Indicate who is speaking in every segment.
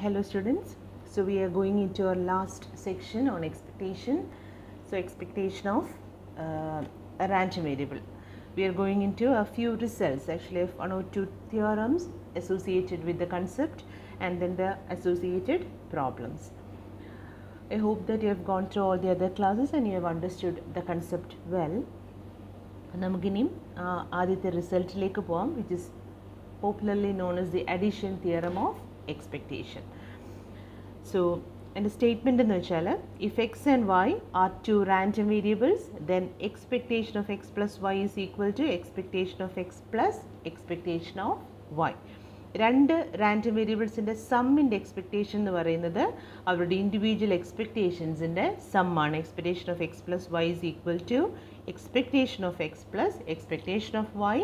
Speaker 1: Hello students, so we are going into our last section on expectation. So expectation of a random variable. We are going into a few results, actually one or two theorems associated with the concept and then the associated problems. I hope that you have gone through all the other classes and you have understood the concept well. നമുക്കിനിയും ആദ്യത്തെ റിസൾട്ടിലേക്ക് പോകാം, which is popularly known as the addition theorem of expectation. So, in the statement in the chala, if x and y are two random variables, then expectation of x plus y is equal to expectation of x plus expectation of y. രണ്ട് random വേരിയബിൾസിൻ്റെ സമ്മിൻ്റെ expectation എന്ന് പറയുന്നത് അവരുടെ individual എക്സ്പെക്റ്റേഷൻസിൻ്റെ സമ്മാണ്. Expectation of x plus y is equal to expectation of x plus expectation of y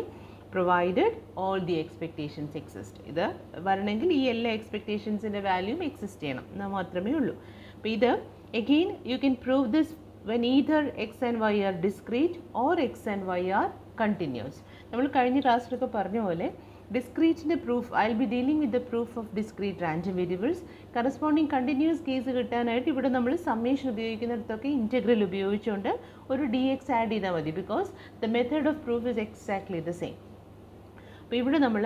Speaker 1: provided all the expectations exist. ഇത് വരണമെങ്കിൽ ഈ എല്ലാ എക്സ്പെക്റ്റേഷൻസിൻ്റെ വാല്യൂം എക്സിസ്റ്റ് ചെയ്യണം എന്നാൽ മാത്രമേ ഉള്ളൂ. അപ്പോൾ ഇത് again you can prove this when either x and y are discrete or x and y are continuous. നമ്മൾ കഴിഞ്ഞ ക്ലാസ്സിലൊക്കെ പറഞ്ഞ പോലെ discrete proof, I will be dealing with the proof of discrete random variables. Corresponding continuous case കിട്ടാനായിട്ട് ഇവിടെ നമ്മൾ summation ഉപയോഗിക്കുന്നിടത്തൊക്കെ integral ഉപയോഗിച്ചുകൊണ്ട് ഒരു dx ആഡ് ചെയ്താൽ മതി, because the method of proof is exactly the same. അപ്പോൾ ഇവിടെ നമ്മൾ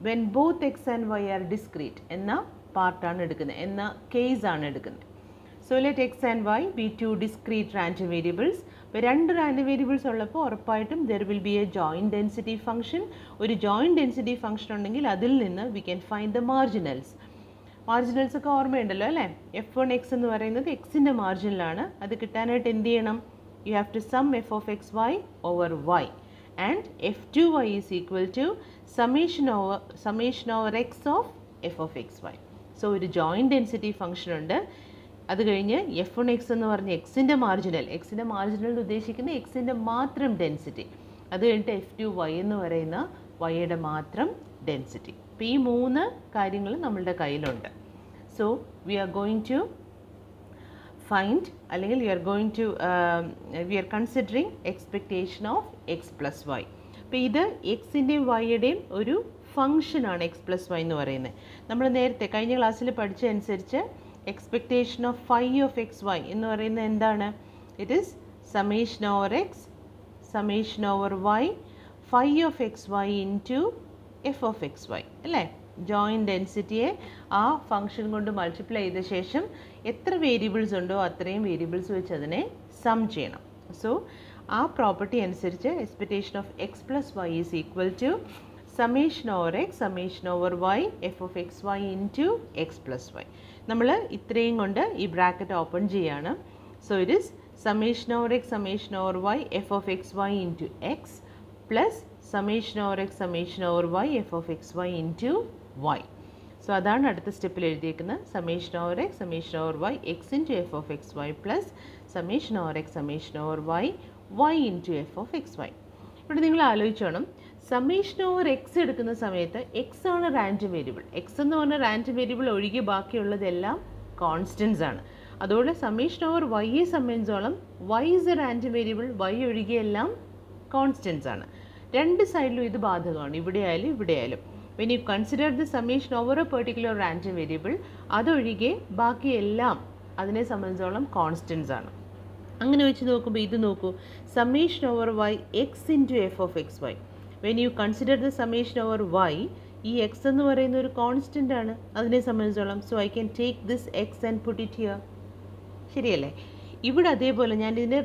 Speaker 1: when both x and y are discrete എന്ന പാർട്ടാണ് എടുക്കുന്നത്, എന്ന കേസാണ് എടുക്കുന്നത്. So let x and y be two discrete random variables. ഇപ്പോൾ രണ്ട് റാൻഡം വേരിയബിൾസ് ഉള്ളപ്പോൾ ഉറപ്പായിട്ടും there will be a joint density function. ഒരു joint density function ഉണ്ടെങ്കിൽ അതിൽ നിന്ന് we can find the marginals. മാർജിനൽസ് ഒക്കെ ഓർമ്മയുണ്ടല്ലോ അല്ലേ? f1x എന്ന് പറയുന്നത് എക്സിൻ്റെ മാർജിനലാണ്. അത് കിട്ടാനായിട്ട് എന്ത് ചെയ്യണം? You have to sum f of xy over y and f2y is equal to summation over x of f of xy. So ഒരു joint density function ഉണ്ട്. അത് കഴിഞ്ഞ് f1x എന്ന് പറഞ്ഞ എക്സിൻ്റെ മാർജിനൽ ഉദ്ദേശിക്കുന്ന എക്സിൻ്റെ മാത്രം ഡെൻസിറ്റി, അത് കഴിഞ്ഞിട്ട് f2y എന്ന് പറയുന്ന വൈയുടെ മാത്രം ഡെൻസിറ്റി. അപ്പോൾ ഈ മൂന്ന് കാര്യങ്ങൾ നമ്മളുടെ കയ്യിലുണ്ട്. So we are going to find, അല്ലെങ്കിൽ we are considering expectation of x plus y. അപ്പോൾ ഇത് എക്സിൻ്റെയും വൈയുടെയും ഒരു ഫങ്ഷനാണ് എക്സ് പ്ലസ് വൈ എന്ന് പറയുന്നത്. നമ്മൾ നേരത്തെ കഴിഞ്ഞ ക്ലാസ്സിൽ പഠിച്ചതനുസരിച്ച് expectation of phi of xy എന്ന് പറയുന്നത് എന്താണ്? It is summation over x, summation over y, phi of xy into f of xy അല്ലേ? ജോയിൻറ്റ് ഡെൻസിറ്റിയെ ആ ഫംഗ്ഷൻ കൊണ്ട് മൾട്ടിപ്ലൈ ചെയ്ത ശേഷം എത്ര വേരിയബിൾസ് ഉണ്ടോ അത്രയും വേരിയബിൾസ് വെച്ച് അതിനെ സം ചെയ്യണം. സോ ആ പ്രോപ്പർട്ടി അനുസരിച്ച് expectation of x plus y is equal to summation over x, summation over y, f of xy into x plus y. നമ്മൾ ഇത്രയും കൊണ്ട് ഈ ബ്രാക്കറ്റ് ഓപ്പൺ ചെയ്യാണ്. So it is summation over x, summation over y, f of xy into x plus summation over x, summation over y, f of xy into y. So അതാണ് അടുത്ത സ്റ്റെപ്പിൽ എഴുതിയിരിക്കുന്നത്. summation over x, summation over y, x into f of xy plus summation over x, summation over y, y into f of xy. ഇവിടെ നിങ്ങൾ ആലോചിച്ചോണം, summation over X എടുക്കുന്ന സമയത്ത് X ആണ് random variable. X എന്ന് പറഞ്ഞ റാൻഡം വേരിയബിൾ ഒഴികെ ബാക്കിയുള്ളതെല്ലാം constants ആണ്. അതുകൊണ്ട് സമ്മേഷൻ ഓവർ വൈയെ സംബന്ധിച്ചോളം y is a random variable, y ഒഴികെ എല്ലാം കോൺസ്റ്റൻസ് ആണ്. രണ്ട് സൈഡിലും ഇത് ബാധകമാണ്, ഇവിടെ ആയാലും. When you consider the summation over a particular random variable, അതൊഴികെ ബാക്കിയെല്ലാം അതിനെ സംബന്ധിച്ചോളം കോൺസ്റ്റൻസ് ആണ്. അങ്ങനെ വെച്ച് നോക്കുമ്പോൾ ഇത് നോക്കൂ, summation over y x into f of x y. When you consider the summation over y, ഈ എക്സ് എന്ന് പറയുന്ന ഒരു കോൺസ്റ്റൻ്റ് ആണ് അതിനെ സംബന്ധിച്ചോളം. So I can take this x and put it here. ശരിയല്ലേ? ഇവിടെ അതേപോലെ ഞാൻ ഇതിനെ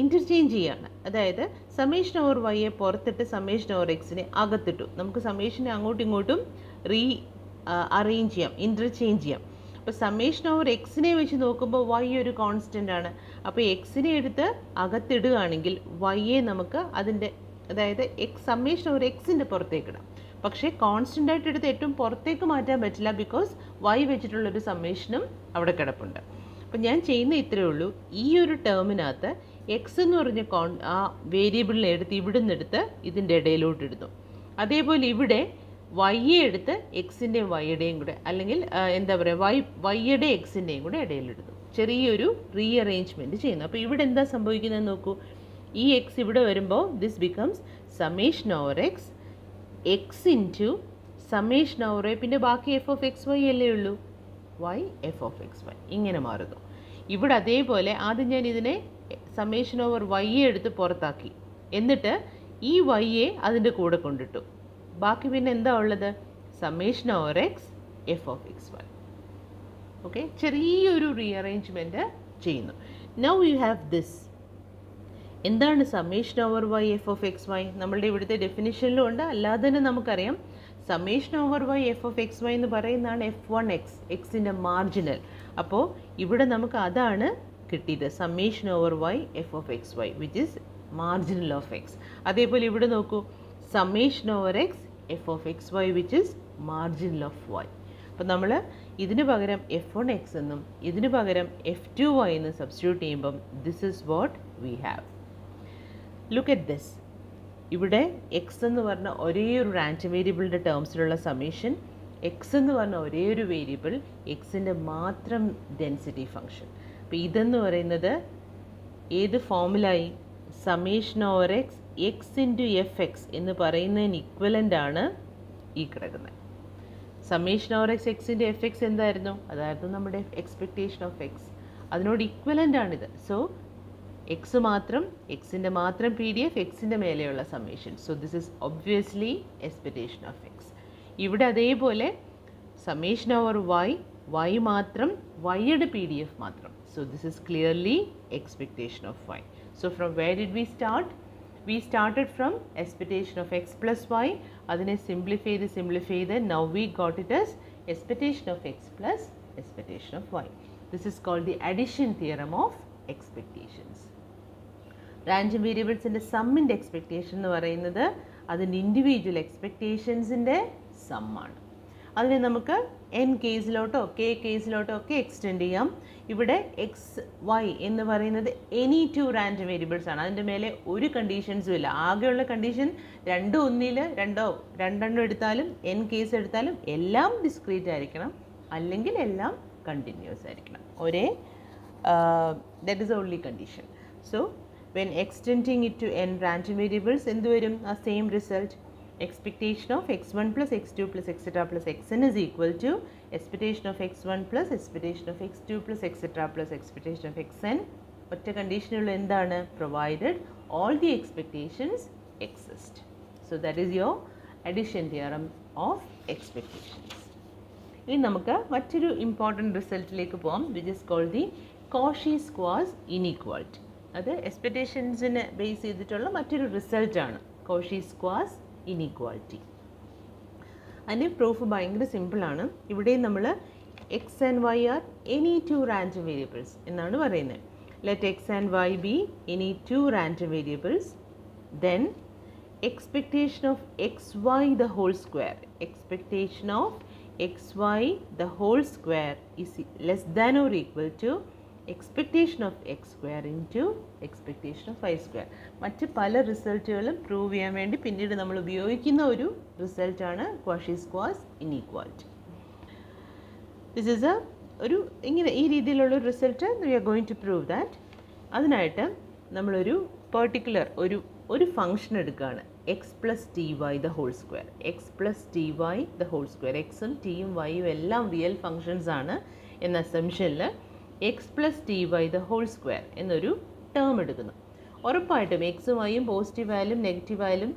Speaker 1: ഇൻ്റർചേഞ്ച് ചെയ്യാണ്. അതായത് സമ്മേഷൻ ഓവർ വൈയെ പുറത്തിട്ട് സമ്മേഷൻ ഓവർ എക്സിനെ അകത്തിട്ടു. നമുക്ക് സമ്മേഷനെ അങ്ങോട്ടും ഇങ്ങോട്ടും അറേഞ്ച് ചെയ്യാം, ഇൻ്റർചേഞ്ച് ചെയ്യാം. അപ്പോൾ സമ്മേഷൻ ഓവർ എക്സിനെ വെച്ച് നോക്കുമ്പോൾ വൈ ഒരു കോൺസ്റ്റൻ്റ് ആണ്. അപ്പോൾ എക്സിനെ എടുത്ത് അകത്തിടുകയാണെങ്കിൽ വൈയെ നമുക്ക് അതിൻ്റെ, അതായത് സമ്മേഷൻ ഓവർ എക്സിൻ്റെ പുറത്തേക്ക് ഇടാം. പക്ഷേ കോൺസ്റ്റൻ്റ് ആയിട്ട് എടുത്ത് ഏറ്റവും പുറത്തേക്ക് മാറ്റാൻ പറ്റില്ല, ബിക്കോസ് വൈ വെച്ചിട്ടുള്ളൊരു സമ്മേഷനും അവിടെ കിടപ്പുണ്ട്. അപ്പോൾ ഞാൻ ചെയ്യുന്ന ഇത്രയേ ഉള്ളൂ, ഈ ഒരു ടേമിനകത്ത് എക്സ് എന്ന് പറഞ്ഞ ആ വേരിയബിളിനെ എടുത്ത് ഇവിടുന്ന് എടുത്ത് ഇതിൻ്റെ ഇടയിലോട്ട് ഇടുന്നു. അതേപോലെ ഇവിടെ വൈയെ എടുത്ത് എക്സിൻ്റെയും വൈയുടെയും കൂടെ, അല്ലെങ്കിൽ എന്താ പറയുക, വൈയുടെ എക്സിൻ്റെയും കൂടെ ഇടയിലിടുന്നു. ചെറിയൊരു റീഅറേഞ്ച്മെൻറ്റ് ചെയ്യുന്നു. അപ്പോൾ ഇവിടെ എന്താ സംഭവിക്കുന്നതെന്ന് നോക്കൂ, ഈ എക്സ് ഇവിടെ വരുമ്പോൾ this becomes summation over x, x into summation over പിന്നെ ബാക്കി f of xy അല്ലേ ഉള്ളൂ. y f of x y ഇങ്ങനെ മാറുന്നു. ഇവിടെ അതേപോലെ ആദ്യം ഞാൻ ഇതിനെ സമ്മേഷൻ ഓവർ y എടുത്ത് പുറത്താക്കി, എന്നിട്ട് ഈ y അതിൻ്റെ കൂടെ കൊണ്ടിട്ടു. ബാക്കി പിന്നെ എന്താ ഉള്ളത്? Summation over x f of x y. Okay, ചെറിയൊരു റീഅറേഞ്ച്മെൻറ്റ് ചെയ്യുന്നു. Now you have this. എന്താണ് summation over y f of x y? നമ്മളുടെ ഇവിടുത്തെ ഡെഫിനിഷനിലും ഉണ്ട്, അല്ലാതെ തന്നെ നമുക്കറിയാം summation over y f of x y എന്ന് പറയുന്നതാണ് f1x, എക്സിൻ്റെ മാർജിനൽ. അപ്പോൾ ഇവിടെ നമുക്ക് അതാണ് കിട്ടിയത്, summation over y f of x y which is marginal of x. അതേപോലെ ഇവിടെ നോക്കൂ, summation over x f of x y which is marginal of y. അപ്പോൾ നമ്മൾ ഇതിന് പകരം f1x എന്നും ഇതിന് പകരം f2y എന്നും സബ്സ്റ്റിറ്റ്യൂട്ട് ചെയ്യുമ്പം this is what we have. Look at this. ഇവിടെ എക്സ് എന്ന് പറഞ്ഞ ഒരേ ഒരു റാൻഡം വേരിയബിളിൻ്റെ ടേംസിലുള്ള സമ്മേഷൻ, എക്സ് എന്ന് പറഞ്ഞ ഒരേ ഒരു വേരിയബിൾ, എക്സിൻ്റെ മാത്രം ഡെൻസിറ്റി ഫംഗ്ഷൻ. അപ്പോൾ ഇതെന്ന് പറയുന്നത് ഏത് ഫോമിലായി? Summation over x x into f x എന്ന് പറയുന്നതിന് ഇക്വലൻ്റ് ആണ് ഈ കിടക്കുന്നത്. സമ്മേഷൻ ഓവർ എക്സ് എക്സിൻ്റെ എഫ് എക്സ് എന്തായിരുന്നു? അതായിരുന്നു നമ്മുടെ എക്സ്പെക്റ്റേഷൻ ഓഫ് എക്സ്. അതിനോട് ഇക്വലൻ്റ് ആണിത്. സോ എക്സ് മാത്രം, എക്സിൻ്റെ മാത്രം പി ഡി എഫ്, എക്സിൻ്റെ മേലെയുള്ള സമ്മേഷൻ. So this is obviously expectation of x. ഇവിടെ അതേപോലെ സമ്മേഷൻ ഓവർ വൈ, വൈ മാത്രം, വൈയുടെ പി ഡി എഫ് മാത്രം. So this is clearly expectation of y. So from where did we start? We started from expectation of x plus y. അതിനെ simplify ചെയ്ത് now we got it as expectation of x plus expectation of y. This is called the addition theorem of expectations. Random variablesന്റെ sumന്റെ expectation എന്ന് പറയുന്നത് അതിൻ്റെ individual എക്സ്പെക്റ്റേഷൻസിൻ്റെ സമ്മാണ്. അതിനെ നമുക്ക് n കേസിലോട്ടോ k കേസിലോട്ടോ ഒക്കെ extend ചെയ്യാം. ഇവിടെ എക്സ് വൈ എന്ന് പറയുന്നത് എനി ടു റാൻഡം വേരിയബിൾസ് ആണ്. അതിൻ്റെ മേലെ ഒരു കണ്ടീഷൻസും ഇല്ല. ആകെയുള്ള കണ്ടീഷൻ രണ്ടെണ്ണം എടുത്താലും n കേസ് എടുത്താലും എല്ലാം ഡിസ്ക്രീറ്റ് ആയിരിക്കണം, അല്ലെങ്കിൽ എല്ലാം കണ്ടിന്യൂസ് ആയിരിക്കണം. ഒരേ that is only condition. So when extending it to n random variables എന്ത് വരും? ആ same result. Expectation of x1 plus x2 plus etc plus xn is equal to expectation of x1 plus expectation of x2 plus etc plus expectation of xn. ഒറ്റ കണ്ടീഷനുള്ള എന്താണ്? provided all the expectations exist. So that is your addition theorem of expectations. ഇനി നമുക്ക് മറ്റൊരു important റിസൾട്ടിലേക്ക് പോകാം, which is called the Cauchy-Squarz inequality. അത് എക്സ്പെക്റ്റേഷൻസിനെ base ചെയ്തിട്ടുള്ള മറ്റൊരു റിസൾട്ടാണ് Cauchy-Squarz ഇനീക്വാളിറ്റി. അതിൻ്റെ പ്രൂഫ് ഭയങ്കര സിമ്പിളാണ്. ഇവിടെ നമ്മൾ x and y are any two random variables എന്നാണ് പറയുന്നത്. Let x and y be any two random variables, then expectation of x y the whole square, expectation of x y the whole square is less than or equal to expectation of x square into expectation of y square. മറ്റ് പല റിസൾട്ടുകളും prove ചെയ്യാൻ വേണ്ടി പിന്നീട് നമ്മൾ ഉപയോഗിക്കുന്ന ഒരു റിസൾട്ടാണ് Cauchy-Squarz inequality. This is ഒരു ഇങ്ങനെ ഈ രീതിയിലുള്ള result we are going to prove that. അതിനായിട്ട് നമ്മളൊരു പെർട്ടിക്കുലർ ഒരു ഫംഗ്ഷൻ എടുക്കുകയാണ്, x plus t y the whole square. X plus t y the whole square, എക്സും ടിയും വൈയും എല്ലാം റിയൽ ഫങ്ഷൻസ് ആണ് എന്ന അസംഷനിൽ x plus t y the whole square എന്നൊരു ടേം എടുക്കുന്നു. ഉറപ്പായിട്ടും എക്സും വൈയും പോസിറ്റീവ് ആയാലും നെഗറ്റീവ് ആയാലും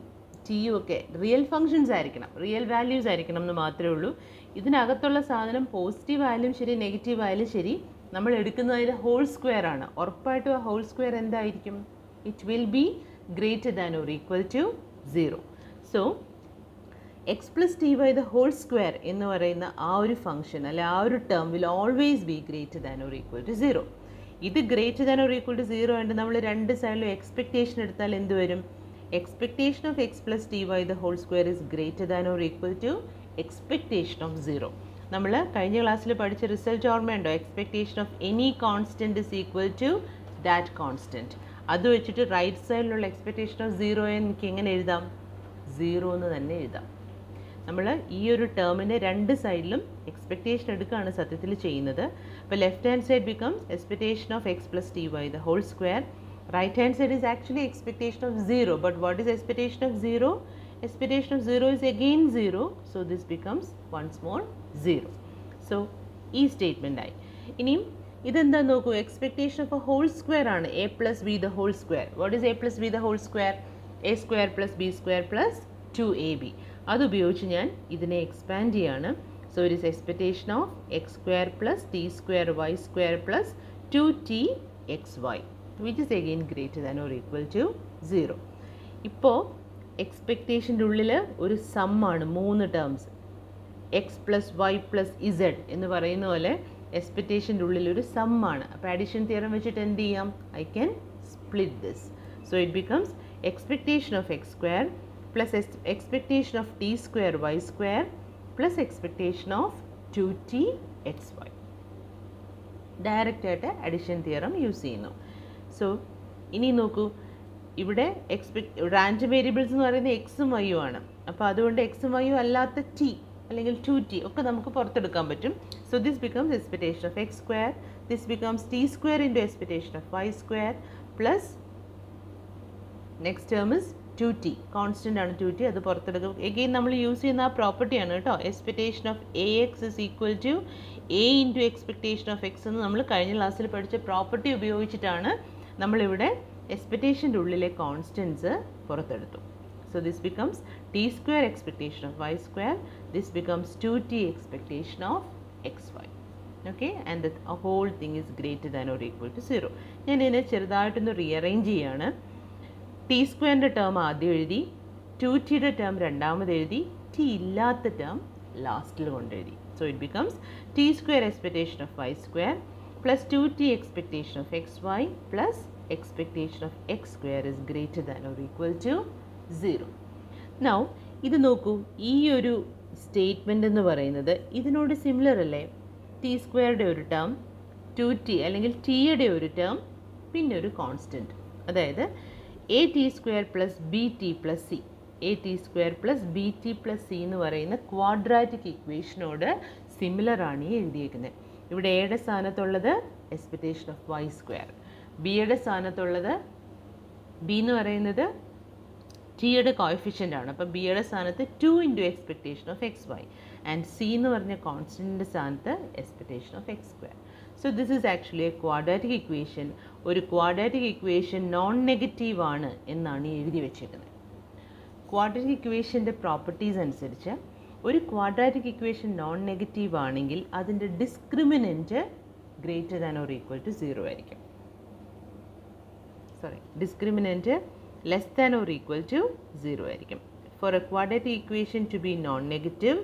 Speaker 1: ടിയും ഒക്കെ റിയൽ ഫങ്ഷൻസ് ആയിരിക്കണം, റിയൽ വാല്യൂസ് ആയിരിക്കണം എന്ന് മാത്രമേ ഉള്ളൂ. ഇതിനകത്തുള്ള സാധനം പോസിറ്റീവ് ആയാലും ശരി നെഗറ്റീവ് ആയാലും ശരി നമ്മൾ എടുക്കുന്നതിൽ ഹോൾ സ്ക്വയർ ആണ്. ഉറപ്പായിട്ടും ആ ഹോൾ സ്ക്വയർ എന്തായിരിക്കും? It will be greater than or equal to 0. So x plus t y the whole square എന്ന് പറയുന്ന ആ ഒരു ഫംഗ്ഷൻ അല്ലെ ആ ഒരു term will always be greater than or equal to 0. ഇത് greater than or equal to 0 ആയിട്ട് നമ്മൾ രണ്ട് സൈഡിലും എക്സ്പെക്റ്റേഷൻ എടുത്താൽ എന്ത് വരും? Expectation of x plus t y the whole square is greater than or equal to expectation of 0. നമ്മൾ കഴിഞ്ഞ ക്ലാസ്സിൽ പഠിച്ച റിസൾട്ട് ഓർമ്മയുണ്ടോ? Expectation of any constant is equal to that constant. അത് വെച്ചിട്ട് റൈറ്റ് സൈഡിലുള്ള എക്സ്പെക്റ്റേഷൻ ഓഫ് 0 എനിക്ക് എങ്ങനെ എഴുതാം? 0 എന്ന് തന്നെ എഴുതാം. നമ്മൾ ഈ ഒരു ടേമിൻ്റെ രണ്ട് സൈഡിലും എക്സ്പെക്റ്റേഷൻ എടുക്കുകയാണ് സത്യത്തിൽ ചെയ്യുന്നത്. അപ്പോൾ left hand side becomes expectation of x plus t y the whole square. Right hand side is actually expectation of 0, but what is expectation of 0? Expectation of 0 is again 0, so this becomes once more 0. So ഈ സ്റ്റേറ്റ്മെൻറ്റായി. ഇനിയും ഇതെന്താ നോക്കൂ, expectation of a whole square ആണ് a plus b the whole square. What is a plus b the whole square? A square plus b square plus 2ab. അതുപയോഗിച്ച് ഞാൻ ഇതിനെ expand ചെയ്യാണ്. So it is expectation of x square plus t square y square plus 2txy which is again greater than or equal to 0. ഇപ്പോൾ എക്സ്പെക്ടേഷൻ്റെ ഉള്ളിൽ ഒരു സമ്മാണ്, 3 terms, x plus y plus Z എന്ന് പറയുന്ന പോലെ എക്സ്പെക്ടേഷൻ്റെ ഉള്ളിൽ ഒരു സമ്മാണ്. അപ്പോൾ അഡീഷൻ തിയറം വെച്ചിട്ട് എന്ത് ചെയ്യാം? I can split this. So it becomes expectation of x square plus expectation of t square y square plus expectation of 2txy. Direct ആയിട്ട് അഡിഷൻ തിയറം യൂസ് ചെയ്യുന്നു. സോ ഇനി നോക്കൂ, ഇവിടെ റാൻഡം വേരിയബിൾസ് എന്ന് പറയുന്നത് എക്സും വൈയും ആണ്. അപ്പോൾ അതുകൊണ്ട് എക്സും വൈയും അല്ലാത്ത ടി അല്ലെങ്കിൽ 2t ഒക്കെ നമുക്ക് പുറത്തെടുക്കാൻ പറ്റും. So this becomes expectation of x square, this becomes t square into expectation of y square plus next term is 2t, constant ആണ് 2t, അത് പുറത്തെടുക്കും. എഗെയിൻ നമ്മൾ യൂസ് ചെയ്യുന്ന ആ പ്രോപ്പർട്ടിയാണ് കേട്ടോ. Expectation of a x is equal to a into expectation of x എന്ന് നമ്മൾ കഴിഞ്ഞ ക്ലാസ്സിൽ പഠിച്ച പ്രോപ്പർട്ടി ഉപയോഗിച്ചിട്ടാണ് നമ്മളിവിടെ എക്സ്പെക്ടേഷൻ്റെ ഉള്ളിലെ കോൺസ്റ്റൻസ് പുറത്തെടുത്തു. So this becomes t square expectation of y square, this becomes 2t expectation of x y. Okay, and the whole thing is greater than or equal to 0. ഞാൻ ഇതിനെ ചെറുതായിട്ടൊന്ന് റീഅറേഞ്ച് ചെയ്യാണ്. ടി സ്ക്വയറിൻ്റെ term ആദ്യം എഴുതി, 2tയുടെ term രണ്ടാമത് എഴുതി, T ഇല്ലാത്ത ടേം ലാസ്റ്റിൽ കൊണ്ടെഴുതി. So it becomes t square expectation of y square plus 2t expectation of x y plus expectation of x square is greater than or equal to 0. Now ഇത് നോക്കൂ, ഈ ഒരു സ്റ്റേറ്റ്മെൻ്റ് എന്ന് പറയുന്നത് ഇതിനോട് സിമിലർ അല്ലേ? ടി സ്ക്വയറുടെ ഒരു ടേം, 2t അല്ലെങ്കിൽ ടിയുടെ ഒരു ടേം, പിന്നെ ഒരു കോൺസ്റ്റൻറ്റ്, അതായത് A T square plus B T plus C. A T square plus B T plus C എന്ന് പറയുന്ന ക്വാഡ്രാറ്റിക് ഇക്വേഷനോട് സിമിലർ ആണ് ഈ എഴുതിയിരിക്കുന്നത്. ഇവിടെ എയുടെ സ്ഥാനത്തുള്ളത് എക്സ്പെക്ടേഷൻ ഓഫ് വൈ സ്ക്വയർ, ബിയുടെ സ്ഥാനത്തുള്ളത് ബി എന്ന് പറയുന്നത് ടിയുടെ കോഎഫിഷ്യൻ്റ് ആണ്. അപ്പം ബിയുടെ സ്ഥാനത്ത് 2 into expectation of x y and c എന്ന് പറഞ്ഞ കോൺസ്റ്റൻറ്റിൻ്റെ സ്ഥാനത്ത് expectation of x square. So this is actually a quadratic equation. ഒരു ക്വാഡ്രാറ്റിക് ഇക്വേഷൻ നോൺ നെഗറ്റീവ് ആണ് എന്നാണ് ഈ എഴുതി വെച്ചിരിക്കുന്നത്. ക്വാഡ്രാറ്റിക് ഇക്വേഷൻ്റെ പ്രോപ്പർട്ടീസ് അനുസരിച്ച് ഒരു ക്വാഡ്രാറ്റിക് ഇക്വേഷൻ നോൺ നെഗറ്റീവ് ആണെങ്കിൽ അതിൻ്റെ discriminant greater than or equal to 0 ആയിരിക്കും. Discriminant less than or equal to 0 ആയിരിക്കും. For a quadratic equation to be non negative,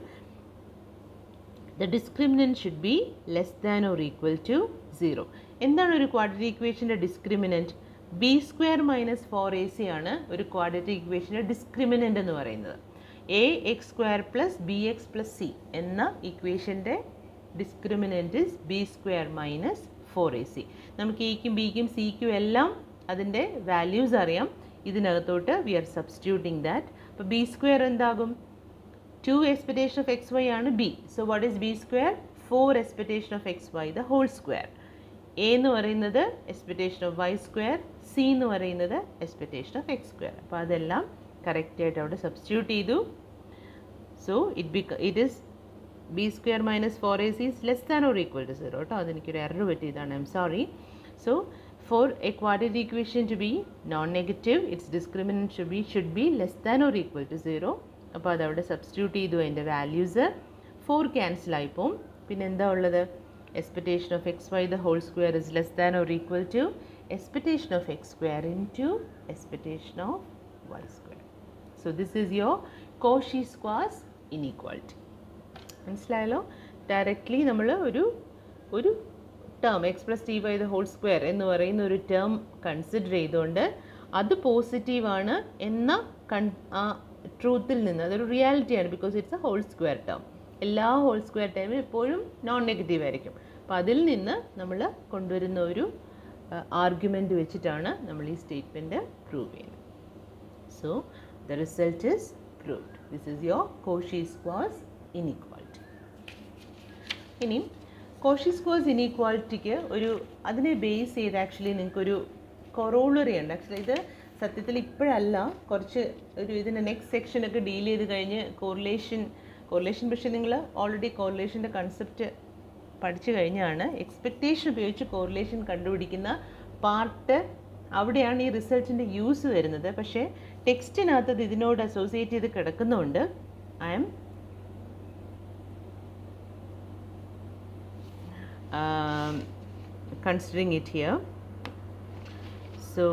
Speaker 1: the discriminant should be less than or equal to 0. എന്താണ് ഒരു quadratic ഇക്വേഷൻ്റെ discriminant? B square minus 4ac ആണ് ഒരു quadratic ഇക്വേഷൻ്റെ discriminant എന്ന് പറയുന്നത്. A x square plus b x plus c എന്ന ഇക്വേഷൻ്റെ discriminant is b square minus 4ac. നമുക്ക് എയ്ക്കും ബിക്കും സിക്കും എല്ലാം അതിൻ്റെ വാല്യൂസ് അറിയാം. ഇതിനകത്തോട്ട് വി ആർ സബ്സ്റ്റിറ്റ്യൂട്ടിങ് ദാറ്റ്. അപ്പോൾ ബി സ്ക്വയർ എന്താകും? 2 expectation of xy ആണ് b. So what is b square? 4 expectation of xy the whole square. a എന്ന് പറയുന്നത് expectation of y square, c എന്ന് പറയുന്നത് expectation of x square. അപ്പോൾ അതെല്ലാം correct ആയിട്ട് അവിടെ സബ്സ്റ്റിറ്റ്യൂട്ട് ചെയ്തു. So it is b square minus 4ac is less than or equal to 0. കേട്ടോ, അതെനിക്കൊരു എറർ പറ്റിയതാണ്, I am sorry. So for a quadratic equation to be non-negative, its discriminant should be less than or equal to 0. അപ്പോൾ അതവിടെ substitute ചെയ്തു. അതിൻ്റെ values 4 cancel ആയിപ്പോവും. പിന്നെ എന്താ ഉള്ളത്? Expectation of x y the whole square is less than or equal to expectation of x square into expectation of y square. So this is your Cauchy Schwarz inequality. മനസ്സിലായല്ലോ? Directly നമ്മൾ ഒരു term x plus t y the whole square എന്ന് പറയുന്ന ഒരു term consider ചെയ്തുകൊണ്ട് അത് പോസിറ്റീവാണ് എന്ന ട്രൂത്തിൽ നിന്ന്, അതൊരു റിയാലിറ്റിയാണ്. Because it's a whole square term. എല്ലാ ഹോൾ സ്ക്വയർ ടേമും എപ്പോഴും നോൺ നെഗറ്റീവ് ആയിരിക്കും. അപ്പോൾ അതിൽ നിന്ന് നമ്മൾ കൊണ്ടുവരുന്ന ഒരു ആർഗ്യുമെൻ്റ് വെച്ചിട്ടാണ് നമ്മൾ ഈ സ്റ്റേറ്റ്മെൻറ്റ് പ്രൂവ് ചെയ്യുന്നത്. So the result is proved. This is your Cauchy Schwarz inequality. ഇനി കോഷി സ്ക്വാസ് ഇനീക്വാളിറ്റിക്ക് അതിനെ ബേസ് ചെയ്ത് ആക്ച്വലി നിങ്ങൾക്കൊരു കൊറോളറി ഉണ്ട്. ആക്ച്വലി ഇത് സത്യത്തിൽ ഇപ്പോഴല്ല, കുറച്ച് ഇതിൻ്റെ നെക്സ്റ്റ് സെക്ഷനൊക്കെ ഡീൽ ചെയ്ത് കഴിഞ്ഞ് കോറിലേഷൻ പക്ഷേ നിങ്ങൾ ഓൾറെഡി കോറിലേഷൻ്റെ കൺസെപ്റ്റ് പഠിച്ചു കഴിഞ്ഞാണ് എക്സ്പെക്റ്റേഷൻ ഉപയോഗിച്ച് കോറിലേഷൻ കണ്ടുപിടിക്കുന്ന പാർട്ട്. അവിടെയാണ് ഈ റിസൾട്ടിൻ്റെ യൂസ് വരുന്നത്. പക്ഷേ ടെക്സ്റ്റിനകത്ത് ഇതിനോട് അസോസിയേറ്റ് ചെയ്ത് കിടക്കുന്നതുകൊണ്ട് I am considering it here. So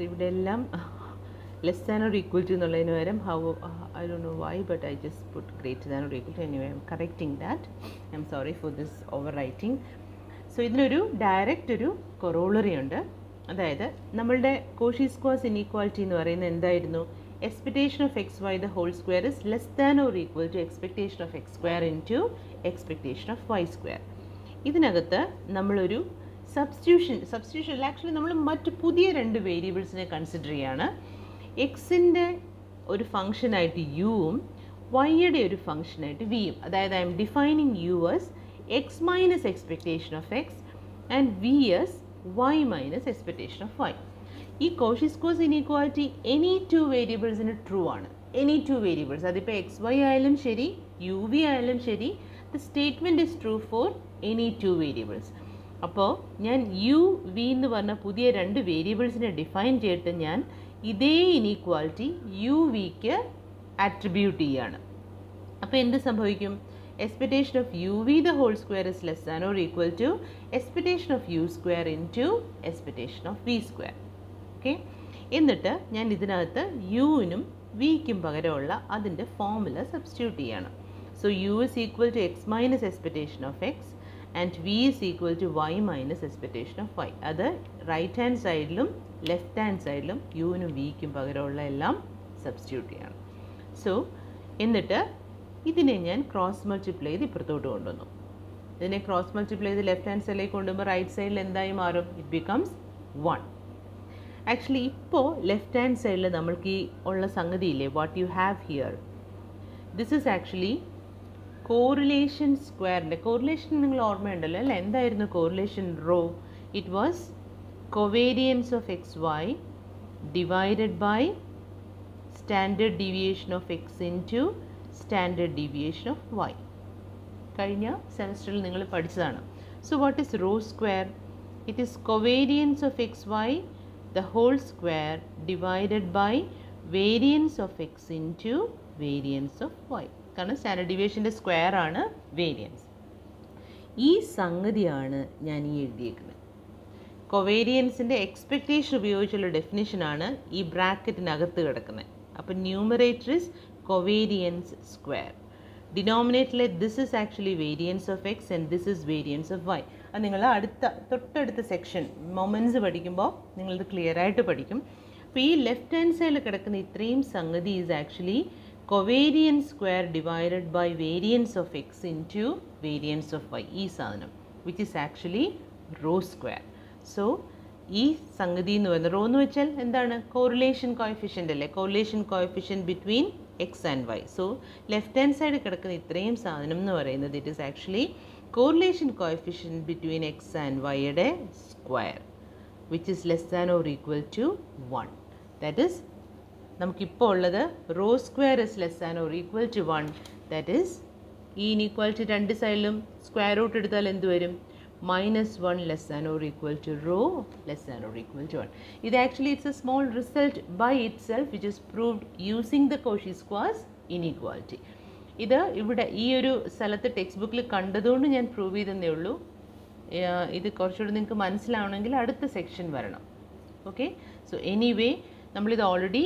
Speaker 1: ഇവിടെ എല്ലാം less than or equal to എന്നുള്ളതിന് പകരം I don't know why, but I just put greater than or equal to. Anyway, I'm correcting that. I'm sorry for this overwriting. So ഇതിനൊരു direct ഒരു corollary ഉണ്ട്. അതായത് നമ്മളുടെ Cauchy squares inequality എന്ന് പറയുന്നത് എന്തായിരുന്നു? Expectation of x y the whole square is less than or equal to expectation of x square into expectation of y square. ഇതിനകത്ത് നമ്മളൊരു സബ്സ്റ്റിറ്റ്യൂഷൻ ആക്ച്വലി നമ്മൾ മറ്റ് പുതിയ 2 വേരിയബിൾസിനെ കൺസിഡർ ചെയ്യാണ്. എക്സിൻ്റെ ഒരു ഫംഗ്ഷനായിട്ട് യുവും വൈയുടെ ഒരു ഫംഗ്ഷനായിട്ട് വിയും. അതായത് I am defining u as x minus expectation of x and v as y minus expectation of y. ഈ കോഷി സ്ക്വയർസ് ഇനീക്വാലിറ്റി എനി 2 വേരിയബിൾസിന് ട്രൂ ആണ്. എനി 2 വേരിയബിൾസ്, അതിപ്പോൾ എക്സ് വൈ ആയാലും ശരി യു വി ആയാലും ശരി, the statement is true for any 2 variables. അപ്പോൾ ഞാൻ യു വി എന്ന് പറഞ്ഞ പുതിയ 2 വേരിയബിൾസിനെ ഡിഫൈൻ ചെയ്തിട്ട് ഞാൻ ഇതേ ഇനീക്വാലിറ്റി യു വിക്ക് ആട്രിബ്യൂട്ട് ചെയ്യാണ്. അപ്പോൾ എന്ത് സംഭവിക്കും? expectation of uv the whole square is less than or equal to expectation of u square into expectation of v square. ഓക്കെ, എന്നിട്ട് ഞാൻ ഇതിനകത്ത് യുവിനും വിക്കും പകരമുള്ള അതിൻ്റെ ഫോമുല സബ്സ്റ്റിറ്റ്യൂട്ട് ചെയ്യണം. So u is equal to x minus expectation of x and v is equal to y minus expectation of y. അത് റൈറ്റ് ഹാൻഡ് സൈഡിലും ലെഫ്റ്റ് ഹാൻഡ് സൈഡിലും യുവിനും വിക്കും പകരമുള്ള എല്ലാം സബ്സ്റ്റിറ്റ്യൂട്ട് ചെയ്യണം. സോ എന്നിട്ട് ഇതിനെ ഞാൻ ക്രോസ് മൾട്ടിപ്ലൈ ചെയ്ത് ഇപ്പുറത്തോട്ട് കൊണ്ടുവന്നു. ഇതിനെ ക്രോസ് മൾട്ടിപ്ലൈ ചെയ്ത് ലെഫ്റ്റ് ഹാൻഡ് സൈഡിലേക്ക് കൊണ്ടുവരുമ്പോൾ റൈറ്റ് സൈഡിൽ എന്തായി മാറും? It becomes 1. ആക്ച്വലി ഇപ്പോൾ ലെഫ്റ്റ് ഹാൻഡ് സൈഡിൽ നമ്മൾക്ക് ഈ ഉള്ള സംഗതിയില്ലേ, what you have here, this is actually correlation സ്ക്വയറിൻ്റെ കോറിലേഷൻ. നിങ്ങൾ ഓർമ്മയുണ്ടല്ലോ അല്ലേ? എന്തായിരുന്നു correlation rho? It was covariance of x y divided by standard deviation of x into standard deviation of y. കഴിഞ്ഞ സെമസ്റ്ററിൽ നിങ്ങൾ പഠിച്ചതാണ്. So what is rho square? It is covariance of x y the whole square divided by variance of x into variance of y. കാരണം standard ഡീവിയേഷൻ്റെ square ആണ് variance. ഈ സംഗതിയാണ് ഞാൻ ഈ എഴുതിയേക്കുന്നത്. കൊവേരിയൻസിൻ്റെ എക്സ്പെക്റ്റേഷൻ ഉപയോഗിച്ചുള്ള ഡെഫിനിഷനാണ് ഈ ബ്രാക്കറ്റിനകത്ത് കിടക്കുന്നത്. അപ്പോൾ numerator is covariance square. Denominator, this is actually variance of x and this is variance of y. അത് നിങ്ങൾ തൊട്ടടുത്ത സെക്ഷൻ മൊമെൻറ്റ്സ് പഠിക്കുമ്പോൾ നിങ്ങളത് ക്ലിയർ ആയിട്ട് പഠിക്കും. അപ്പോൾ ഈ ലെഫ്റ്റ് ഹാൻഡ് സൈഡിൽ കിടക്കുന്ന ഇത്രയും സംഗതി is actually covariance square divided by variance of x into variance of y. ഈ സാധനം which is actually rho square. So ഈ സംഗതി എന്ന് പറയുന്നത് റോ എന്ന് വെച്ചാൽ എന്താണ്? കോറിലേഷൻ കോഎഫിഷ്യൻ്റ് അല്ലേ? Correlation coefficient between x and y. So left hand സൈഡിൽ കിടക്കുന്ന ഇത്രയും സാധനം എന്ന് പറയുന്നത് it is actually correlation coefficient between x and വൈയുടെ square which is less than or equal to 1. That is നമുക്കിപ്പോൾ ഉള്ളത് rho square is less than or equal to 1. That is ഈ ഇനീക്വാലിറ്റി 2 സൈഡിലും സ്ക്വയർ റൂട്ട് എടുത്താൽ എന്ത് വരും? -1 less than or equal to rho less than or equal to 1. It actually it's a small result by itself which is proved using the Cauchy-Squarce inequality. ഇത് ഇവിടെ ഈ ഒരു സ്ഥലത്ത് ടെക്സ്റ്റ് ബുക്കിൽ കണ്ടതുകൊണ്ട് ഞാൻ പ്രൂവ് ചെയ്തതേ ഉള്ളൂ. ഇത് കുറച്ചുകൂടി നിങ്ങൾക്ക് മനസ്സിലാവണമെങ്കിൽ അടുത്ത സെക്ഷൻ വരണം. ഓക്കെ, സോ എനിവേ നമ്മളിത് ഓൾറെഡി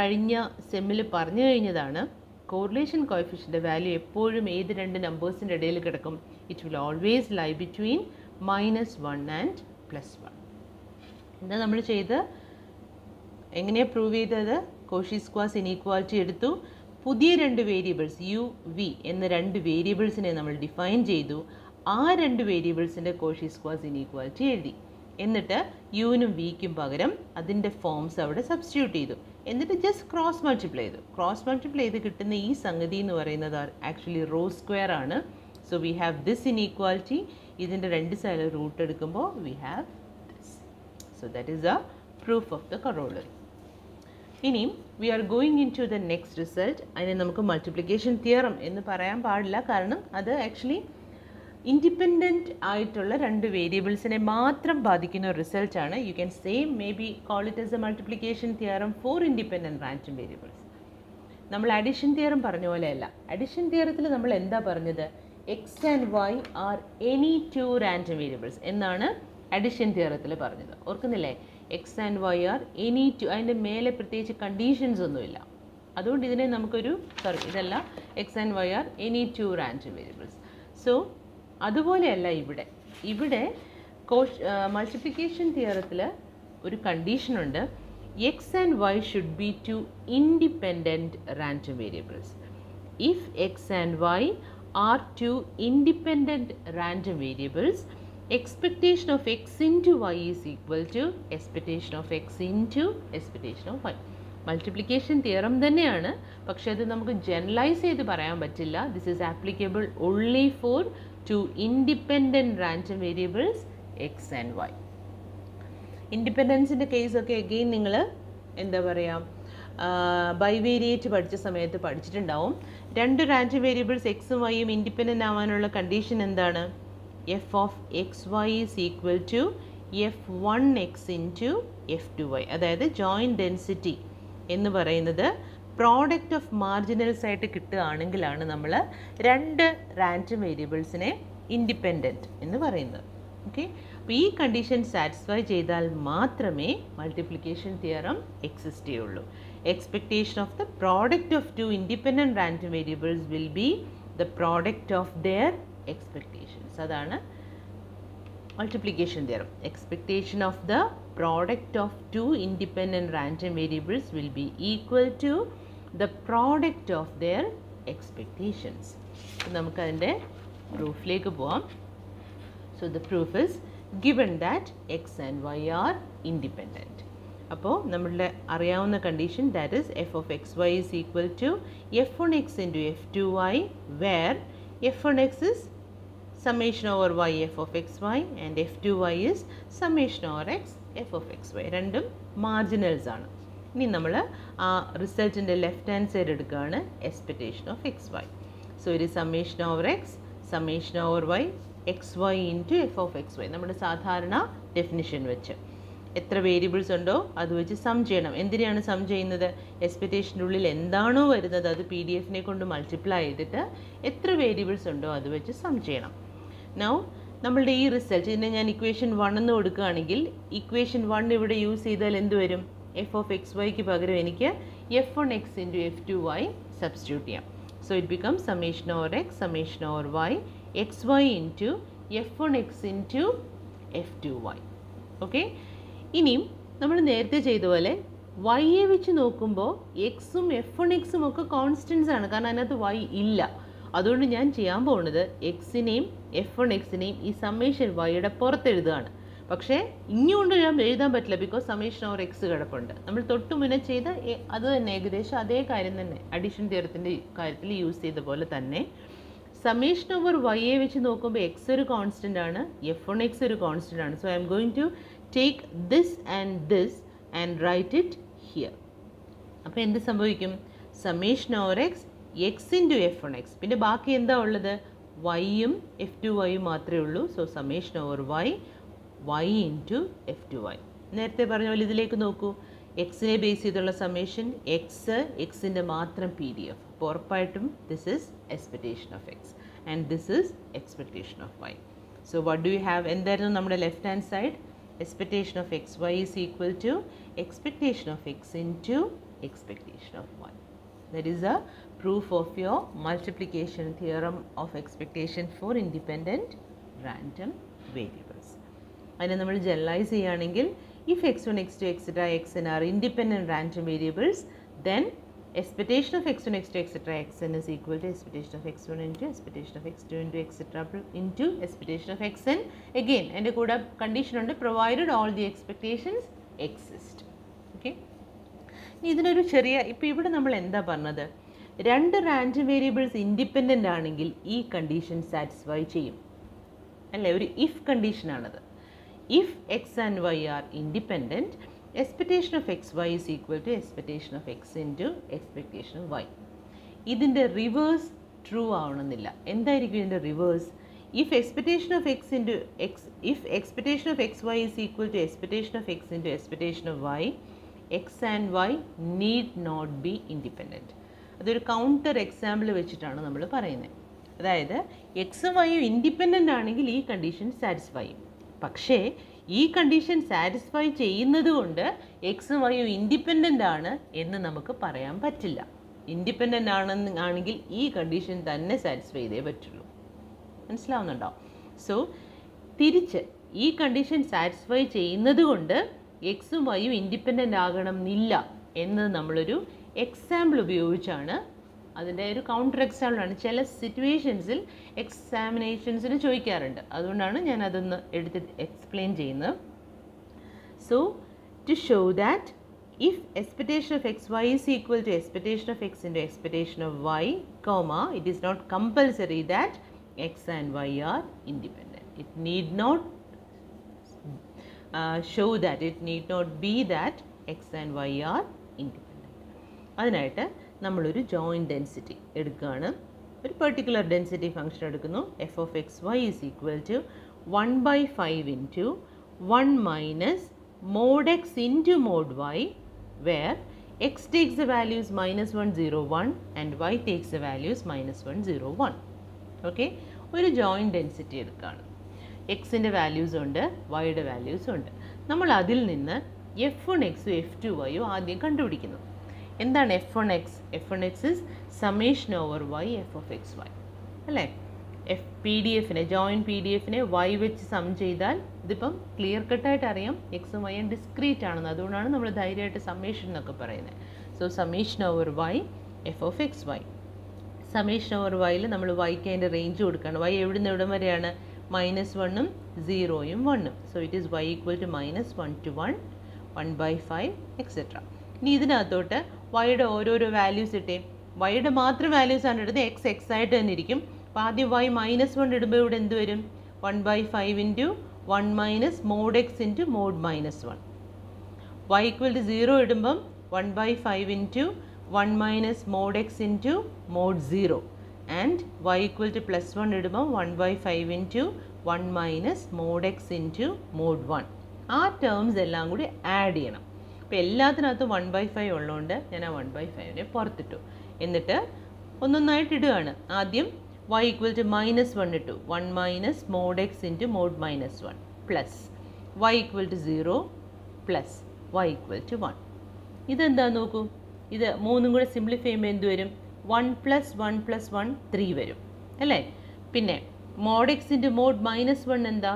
Speaker 1: കഴിഞ്ഞ സെമ്മിൽ പറഞ്ഞു കഴിഞ്ഞതാണ്. കോറിലേഷൻ കോഎഫിഷ്യൻ്റെ വാല്യൂ എപ്പോഴും ഏത് 2 നമ്പേഴ്സിൻ്റെ ഇടയിൽ കിടക്കും? It will always lie between -1 and +1. എന്താ നമ്മൾ ചെയ്ത് എങ്ങനെയാണ് പ്രൂവ് ചെയ്തത്? കോഷി-സ്ക്വാർസ് ഇനീക്വാലിറ്റി എടുത്തു, പുതിയ 2 വേരിയബിൾസ് യു വി എന്ന 2 വേരിയബിൾസിനെ നമ്മൾ ഡിഫൈൻ ചെയ്തു. ആ 2 വേരിയബിൾസിൻ്റെ കോഷി-സ്ക്വാർസ് ഇനീക്വാലിറ്റി എഴുതി. എന്നിട്ട് യുവിനും വിക്കും പകരം അതിൻ്റെ ഫോംസ് അവിടെ സബ്സ്റ്റിറ്റ്യൂട്ട് ചെയ്തു. എന്നിട്ട് ജസ്റ്റ് ക്രോസ് മൾട്ടിപ്ലൈ ചെയ്തു. ക്രോസ് മൾട്ടിപ്ലൈ ചെയ്ത് കിട്ടുന്ന ഈ സംഗതി എന്ന് പറയുന്നത് ആക്ച്വലി റോ സ്ക്വയർ ആണ്. So we have this inequality. ഇതിൻ്റെ രണ്ട് സൈഡിൽ റൂട്ട് എടുക്കുമ്പോൾ we have this. So that is the proof of the corollary. ഇനിയും we are going into the next result. അതിനെ നമുക്ക് മൾട്ടിപ്ലിക്കേഷൻ തിയറം എന്ന് പറയാൻ പാടില്ല, കാരണം അത് ആക്ച്വലി ഇൻഡിപെൻഡൻറ്റ് ആയിട്ടുള്ള രണ്ട് വേരിയബിൾസിനെ മാത്രം ബാധിക്കുന്ന ഒരു റിസൾട്ടാണ്. You can say maybe call it as a multiplication theorem for independent random variables. നമ്മൾ അഡിഷൻ തിയറം പറഞ്ഞ പോലെയല്ല. അഡിഷൻ തിയറത്തിൽ നമ്മൾ എന്താ പറഞ്ഞത്? X and y are any two random variables എന്നാണ് അഡിഷൻ തിയറത്തിൽ പറഞ്ഞത്. ഓർക്കുന്നില്ലേ? X and y are any two, അതിൻ്റെ മേലെ പ്രത്യേകിച്ച് കണ്ടീഷൻസ് ഒന്നുമില്ല. അതുകൊണ്ട് ഇതിനെ നമുക്കൊരു ഇതല്ല, x and y are any two random variables. So അതുപോലെയല്ല ഇവിടെ മൾട്ടിപ്ലിക്കേഷൻ തിയറത്തിൽ ഒരു കണ്ടീഷനുണ്ട്. X and y should be two independent random variables. If x and y are two independent random variables, expectation of x into y is equal to expectation of x into expectation of y. Multiplication theorem തന്നെയാണ്, പക്ഷേ അത് നമുക്ക് generalise ചെയ്ത് പറയാൻ പറ്റില്ല. This is applicable only for two independent random variables x and y. ഇൻഡിപെൻഡൻസിൻ്റെ കേസൊക്കെ again നിങ്ങൾ എന്താ പറയുക, ബൈവേരിയേറ്റ് പഠിച്ച സമയത്ത് പഠിച്ചിട്ടുണ്ടാവും. രണ്ട് റാൻഡം വേരിയബിൾസ് എക്സും വൈയും ഇൻഡിപെൻഡൻ്റ് ആവാനുള്ള കണ്ടീഷൻ എന്താണ്? f of xy is equal to f1x into f2y. അതായത് ജോയിൻറ്റ് ഡെൻസിറ്റി എന്ന് പറയുന്നത് പ്രോഡക്റ്റ് ഓഫ് മാർജിനൽസ് ആയിട്ട് കിട്ടുകയാണെങ്കിലാണ് നമ്മൾ രണ്ട് റാൻഡം വേരിയബിൾസിനെ ഇൻഡിപെൻഡൻറ്റ് എന്ന് പറയുന്നത്. ഓക്കെ, അപ്പോൾ ഈ കണ്ടീഷൻ സാറ്റിസ്ഫൈ ചെയ്താൽ മാത്രമേ മൾട്ടിപ്ലിക്കേഷൻ തിയറം എക്സിസ്റ്റ് ചെയ്യുള്ളൂ. Expectation of the product of two independent random variables will be the product of their expectations. അതാണ് multiplication theorem. Expectation of the product of two independent random variables will be equal to the product of their expectations. നമുക്കതിൻ്റെ പ്രൂഫിലേക്ക് പോവാം. So the proof is given that x and y are independent. അപ്പോൾ നമ്മളുടെ അറിയാവുന്ന condition that is f of x y is equal to f1x into f2y, where f1x is summation over y f of xy and f2y is summation over x f of xy. രണ്ടും മാർജിനൽസ് ആണ്. ഇനി നമ്മൾ ആ റിസൾട്ടിൻ്റെ left hand side എടുക്കുകയാണ്, expectation of x y. So ഒരു summation over x, summation over y, x y into f of x y. നമ്മുടെ സാധാരണ ഡെഫിനിഷൻ വെച്ച് എത്ര വേരിയബിൾസ് ഉണ്ടോ അത് വെച്ച് സം ചെയ്യണം. എന്തിനാണ് സം ചെയ്യുന്നത്? എക്സ്പെക്ടേഷൻ്റെ ഉള്ളിൽ എന്താണോ വരുന്നത് അത് PDF കൊണ്ട് മൾട്ടിപ്ലൈ ചെയ്തിട്ട് എത്ര വേരിയബിൾസ് ഉണ്ടോ അത് വെച്ച് സം ചെയ്യണം. നൗ നമ്മളുടെ ഈ റിസൾട്ട് ഇതിനെ ഞാൻ ഇക്വേഷൻ 1 എന്ന് കൊടുക്കുകയാണെങ്കിൽ ഇക്വേഷൻ 1 ഇവിടെ യൂസ് ചെയ്താൽ എന്ത് വരും? എഫ് ഓഫ് എക്സ് വൈക്ക് പകരം എനിക്ക് f1x into f2y സബ്സ്റ്റിറ്റ്യൂട്ട് ചെയ്യാം. So it become summation over x, summation over y, x y into f1x into f2y. Okay, ഇനിയും നമ്മൾ നേരത്തെ ചെയ്ത പോലെ വൈയെ വെച്ച് നോക്കുമ്പോൾ എക്സും f1xും ഒക്കെ കോൺസ്റ്റൻസ് ആണ്, കാരണം അതിനകത്ത് y ഇല്ല. അതുകൊണ്ട് ഞാൻ ചെയ്യാൻ പോകുന്നത് എക്സിനെയും f1xനെയും ഈ സമ്മേഷൻ വൈയുടെ പുറത്തെഴുതുകയാണ്. പക്ഷേ ഇങ്ങോട്ട് ഞാൻ എഴുതാൻ പറ്റില്ല, ബിക്കോസ് സമ്മേഷൻ ഓവർ എക്സ് കിടപ്പുണ്ട്. നമ്മൾ തൊട്ട് മുന്നേ ചെയ്ത അത് തന്നെ ഏകദേശം അതേ കാര്യം തന്നെ അഡീഷൻ തിയറത്തിൻ്റെ കാര്യത്തിൽ യൂസ് ചെയ്ത പോലെ തന്നെ സമ്മേഷൻ ഓവർ വൈയെ വെച്ച് നോക്കുമ്പോൾ എക്സ് ഒരു കോൺസ്റ്റൻ്റ് ആണ്, f1x ഒരു കോൺസ്റ്റൻ്റ് ആണ്. So I'm going to take this and write it here. അപ്പോൾ എന്ത് സംഭവിക്കും? Summation over x x into f1x, പിന്നെ ബാക്കി എന്താ ഉള്ളത്? വൈയും f2yയും മാത്രമേ ഉള്ളൂ. So summation over y, y into f2y. നേരത്തെ പറഞ്ഞ പോലെ ഇതിലേക്ക് നോക്കൂ, എക്സിനെ ബേസ് ചെയ്തുള്ള സമ്മേഷൻ എക്സിൻ്റെ മാത്രം PDF. അപ്പോൾ ഉറപ്പായിട്ടും this is expectation of x and this is expectation of y. So what do you have? എന്തായിരുന്നു നമ്മുടെ left hand side? Expectation of xy is equal to expectation of x into expectation of y. That is a proof of your multiplication theorem of expectation for independent random variables. അതിനെ നമ്മൾ generalise ചെയ്യുകയാണെങ്കിൽ if x1, x2, etc. xn are independent random variables, then expectation of x1, x2, etc. xn is equal to expectation of x1 into expectation of x2 into etc. into expectation of xn. Again, and a condition under provided all the expectations exist. Okay. ഇതിനൊരു ചെറിയ ഇപ്പോൾ ഇവിടെ നമ്മൾ എന്താ പറഞ്ഞത്? രണ്ട് random variables independent ആണെങ്കിൽ ഈ കണ്ടീഷൻ സാറ്റിസ്ഫൈ ചെയ്യും അല്ലേ, ഒരു ഇഫ് കണ്ടീഷനാണത്. If x and y are independent, expectation of x y is equal to expectation of x into expectation of y. ഇതിൻ്റെ റിവേഴ്സ് ട്രൂ ആവണമെന്നില്ല. എന്തായിരിക്കും ഇതിൻ്റെ reverse? If expectation of x into x, if expectation of x y is equal to expectation of x into expectation of y, x and y need not be independent. അതൊരു counter example വെച്ചിട്ടാണ് നമ്മൾ പറയുന്നത്. അതായത് എക്സും വൈയും independent ആണെങ്കിൽ ഈ condition satisfy ചെയ്യും. പക്ഷേ ഈ കണ്ടീഷൻ സാറ്റിസ്ഫൈ ചെയ്യുന്നത് കൊണ്ട് എക്സും വൈയും ഇൻഡിപെൻഡൻ്റ് ആണ് എന്ന് നമുക്ക് പറയാൻ പറ്റില്ല. ഇൻഡിപെൻഡൻ്റ് ആണെങ്കിൽ ഈ കണ്ടീഷൻ തന്നെ സാറ്റിസ്ഫൈ ചെയ്തേ പറ്റുള്ളൂ. മനസ്സിലാവുന്നുണ്ടോ? സോ തിരിച്ച് ഈ കണ്ടീഷൻ സാറ്റിസ്ഫൈ ചെയ്യുന്നത് കൊണ്ട് എക്സും വൈയും ഇൻഡിപെൻഡൻ്റ് ആകണം എന്നില്ല എന്ന് നമ്മളൊരു എക്സാമ്പിൾ ഉപയോഗിച്ചാണ്, അതിൻ്റെ ഒരു കൗണ്ടർ എക്സാമ്പിളാണ്. ചില സിറ്റുവേഷൻസിൽ എക്സാമിനേഷൻസിന് ചോദിക്കാറുണ്ട്, അതുകൊണ്ടാണ് ഞാൻ അതൊന്ന് എടുത്ത് എക്സ്പ്ലെയിൻ ചെയ്യുന്നത്. So to show that if expectation of xy is equal to expectation of x into expectation of y, comma, it is not compulsory that x and y are independent. It need not show that, it need not be that x and y are independent. അതിനായിട്ട് നമ്മളൊരു joint density എടുക്കുകയാണ്. ഒരു particular density function എടുക്കുന്നു. f of xy is equal to 1/5 into 1 minus mod x into mod y, where x takes the values -1, 0, 1 and y takes the values -1, 0, 1. Okay, ഒരു joint density എടുക്കുകയാണ്. എക്സിൻ്റെ values ഉണ്ട്, വൈയുടെ values ഉണ്ട്. നമ്മൾ അതിൽ നിന്ന് f1x f2y ആദ്യം കണ്ടുപിടിക്കുന്നു. എന്താണ് f1x? f1x is summation over y f of xy അല്ലേ. PDF-നെ ജോയിൻറ്റ് PDF-നെ y വെച്ച് സം ചെയ്താൽ ഇതിപ്പം ക്ലിയർ കട്ടായിട്ട് അറിയാം എക്സും വൈയും ഡിസ്ക്രീറ്റ് ആണെന്ന്. അതുകൊണ്ടാണ് നമ്മൾ ധൈര്യമായിട്ട് സമ്മേഷൻ എന്നൊക്കെ പറയുന്നത്. So summation over y f of x y. Summation over വൈയിൽ നമ്മൾ വൈക്ക് അതിൻ്റെ റേഞ്ച് കൊടുക്കുകയാണ്. വൈ എവിടെ നിന്ന് എവിടം വരെയാണ്? -1ഉം 0യും 1ഉം. So it is y equal to -1 to 1, 1/5 et cetera. ഇനി ഇതിനകത്തോട്ട് വൈയുടെ ഓരോരോ വാല്യൂസ് ഇട്ടേ. വൈയുടെ മാത്രം വാല്യൂസാണ് ഇടുന്നത്, എക്സ് ആയിട്ട് തന്നെ ഇരിക്കും. അപ്പോൾ ആദ്യം y -1 ഇടുമ്പോൾ ഇവിടെ എന്ത് വരും? 1/5 into 1 minus mod x into mod -1. y equal to 0 ഇടുമ്പം 1/5 into 1 minus mod x into mod 0 and y equal to +1 ഇടുമ്പം 1/5 into 1 minus mod x into mod 1. ആ ടേംസ് എല്ലാം കൂടി ആഡ് ചെയ്യണം. അപ്പോൾ എല്ലാത്തിനകത്തും 1/5 ഉള്ളതുകൊണ്ട് ഞാൻ ആ 1/5നെ പുറത്തിട്ടു. എന്നിട്ട് ഒന്നൊന്നായിട്ട് ഇടുകയാണ്. ആദ്യം y ഈക്വൽ ടു -1 ഇട്ടു, 1 minus mod x into mod -1 plus y equal to 0 plus y equal to 1. ഇതെന്താ നോക്കൂ, ഇത് മൂന്നും കൂടെ സിംപ്ലിഫൈ ചെയ്യുമ്പോൾ എന്ത് വരും? 1 + 1 + 1 3 വരും അല്ലേ. പിന്നെ മോഡ് എക്സ് ഇൻറ്റു മോഡ് -1 എന്താ?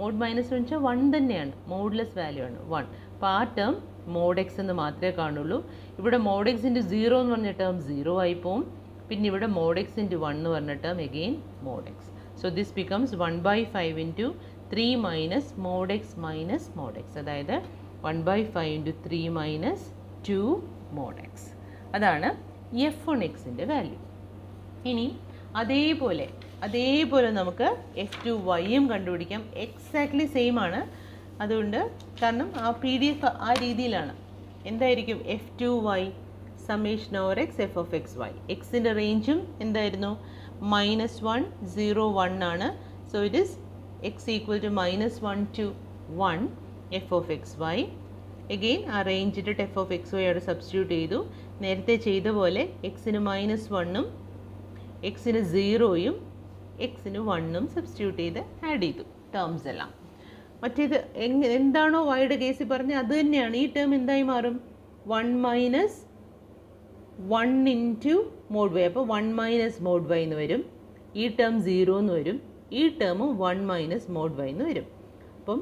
Speaker 1: മോഡ് -1 വെച്ചാൽ 1 തന്നെയാണ്, മോഡ്ലെസ് വാല്യൂ ആണ് 1. അപ്പോൾ ആ ടേം മോഡ് എക്സ് എന്ന് മാത്രമേ കാണുള്ളൂ. ഇവിടെ മോഡ് എക്സ് ഇൻറ്റു 0 എന്ന് പറഞ്ഞ ടേം 0 ആയി പോവും. പിന്നെ ഇവിടെ മോഡ് എക്സ് ഇൻറ്റു 1 എന്ന് പറഞ്ഞ term again mod x. So this becomes 1/5 into 3 minus mod x minus mod x. അതായത് 1/5 ഇൻറ്റു 3 മൈനസ് 2 മോഡ് എക്സ്. അതാണ് f1xൻ്റെ വാല്യൂ. ഇനി അതേപോലെ നമുക്ക് f2yയും കണ്ടുപിടിക്കാം. എക്സാക്ട്ലി സെയിം ആണ്. അതുകൊണ്ട് കാരണം ആ PDF ആ രീതിയിലാണ്. എന്തായിരിക്കും f2y? Summation over x f of x y. എക്സിൻ്റെ റേഞ്ചും എന്തായിരുന്നു? -1, 0, 1 ആണ്. So it is x equal to -1 to 1 f of x y. Again ആ റേഞ്ച് ഇട്ടിട്ട് എഫ് ഓഫ് എക്സ് വൈ അവിടെ സബ്സ്റ്റിറ്റ്യൂട്ട് ചെയ്തു. നേരത്തെ ചെയ്ത പോലെ എക്സിന് -1ഉം എക്സിന് 0യും എക്സിന് 1ഉം സബ്സ്റ്റിറ്റ്യൂട്ട് ചെയ്ത് ആഡ് ചെയ്തു ടേംസ് എല്ലാം. മറ്റേത് എന്താണോ വൈയുടെ കേസിൽ പറഞ്ഞത് അത് തന്നെയാണ്. ഈ ടേം എന്തായി മാറും? 1 മൈനസ് 1 ഇൻറ്റു മോഡ് വൈ. അപ്പോൾ 1 മൈനസ് മോഡ് വൈ എന്ന് വരും. ഈ ടേം 0 എന്ന് വരും. ഈ ടേം 1 മൈനസ് മോഡ് വൈ എന്ന് വരും. അപ്പം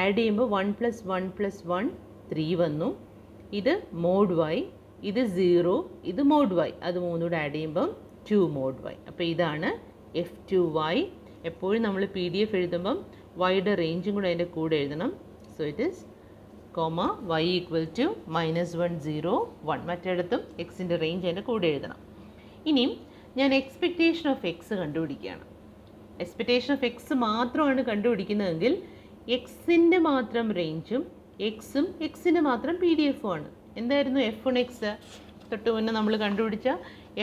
Speaker 1: ആഡ് ചെയ്യുമ്പോൾ 1 + 1 + 1 3 വന്നു. ഇത് മോഡ് വൈ, ഇത് 0, ഇത് മോഡ് വൈ. അത് മൂന്നും കൂടെ ആഡ് ചെയ്യുമ്പം 2 മോഡ് വൈ. അപ്പോൾ ഇതാണ് f2y. എപ്പോഴും നമ്മൾ PDF എഴുതുമ്പം വൈയുടെ റേഞ്ചും കൂടെ അതിൻ്റെ കൂടെ എഴുതണം. So it is y equal to -1, 0, 1. മറ്റിടത്തും എക്സിൻ്റെ റേഞ്ച് അതിൻ്റെ കൂടെ എഴുതണം. ഇനിയും ഞാൻ എക്സ്പെക്റ്റേഷൻ ഓഫ് എക്സ് കണ്ടുപിടിക്കുകയാണ്. എക്സ്പെക്റ്റേഷൻ ഓഫ് എക്സ് മാത്രമാണ് കണ്ടുപിടിക്കുന്നതെങ്കിൽ എക്സിൻ്റെ മാത്രം റേഞ്ചും എക്സും എക്സിൻ്റെ മാത്രം പി ഡി എഫും ആണ്. എന്തായിരുന്നു f1x? തൊട്ട് മുന്നേ നമ്മൾ കണ്ടുപിടിച്ച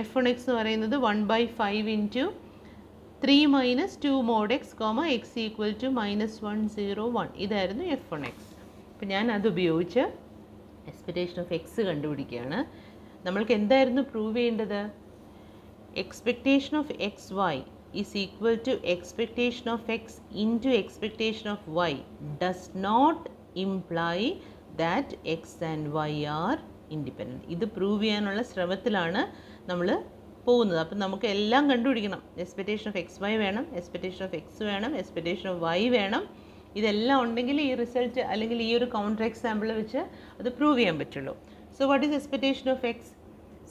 Speaker 1: f1x എന്ന് പറയുന്നത് 1/5 into 3 minus 2 mod x, x equal to -101. ഇതായിരുന്നു f1x. അപ്പം ഞാൻ അത് ഉപയോഗിച്ച് എക്സ്പെക്റ്റേഷൻ ഓഫ് എക്സ് കണ്ടുപിടിക്കുകയാണ്. നമ്മൾക്ക് എന്തായിരുന്നു പ്രൂവ് ചെയ്യേണ്ടത്? Expectation of x y is equal to expectation of x into expectation of y does not imply that x and y are independent. ഇത് prove ചെയ്യാനുള്ള ശ്രമത്തിലാണ് നമ്മൾ പോകുന്നത്. അപ്പം നമുക്ക് എല്ലാം കണ്ടുപിടിക്കണം. എക്സ്പെക്റ്റേഷൻ ഓഫ് എക്സ് വൈ വേണം, എക്സ്പെക്റ്റേഷൻ ഓഫ് എക്സ് വേണം, എക്സ്പെക്റ്റേഷൻ ഓഫ് വൈ വേണം. ഇതെല്ലാം ഉണ്ടെങ്കിൽ ഈ റിസൾട്ട് അല്ലെങ്കിൽ ഈ ഒരു കൗണ്ടർ എക്സാമ്പിൾ വെച്ച് അത് പ്രൂവ് ചെയ്യാൻ പറ്റുള്ളൂ. So what is expectation of X?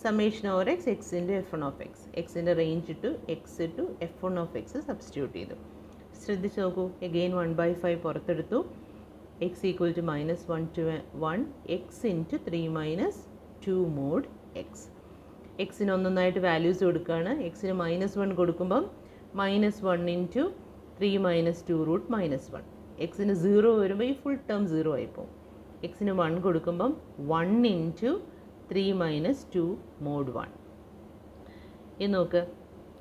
Speaker 1: Summation over x, x into f1 of X. എക്സിൻ്റെ റേഞ്ച് ഇട്ടു, എക്സ് ഇട്ടു, f1 ഓഫ് എക്സ് സബ്സ്റ്റിറ്റ്യൂട്ട് ചെയ്തു. ശ്രദ്ധിച്ച് നോക്കൂ. എഗെയിൻ 1/5 പുറത്തെടുത്തു. X equal to -1 to 1, x into 3 minus 2 mod x. എക്സിന് ഒന്നൊന്നായിട്ട് വാല്യൂസ് കൊടുക്കുകയാണ്. എക്സിന് -1 കൊടുക്കുമ്പം -1 ഇൻറ്റു 3 മൈനസ് 2 റൂട്ട് -1. എക്സിന് 0 വരുമ്പോൾ ഈ ഫുൾ ടേം 0 ആയിപ്പോവും. എക്സിന് 1 കൊടുക്കുമ്പം 1 ഇൻറ്റു 3 മൈനസ് 2 mod 1. ഇത് നോക്ക്,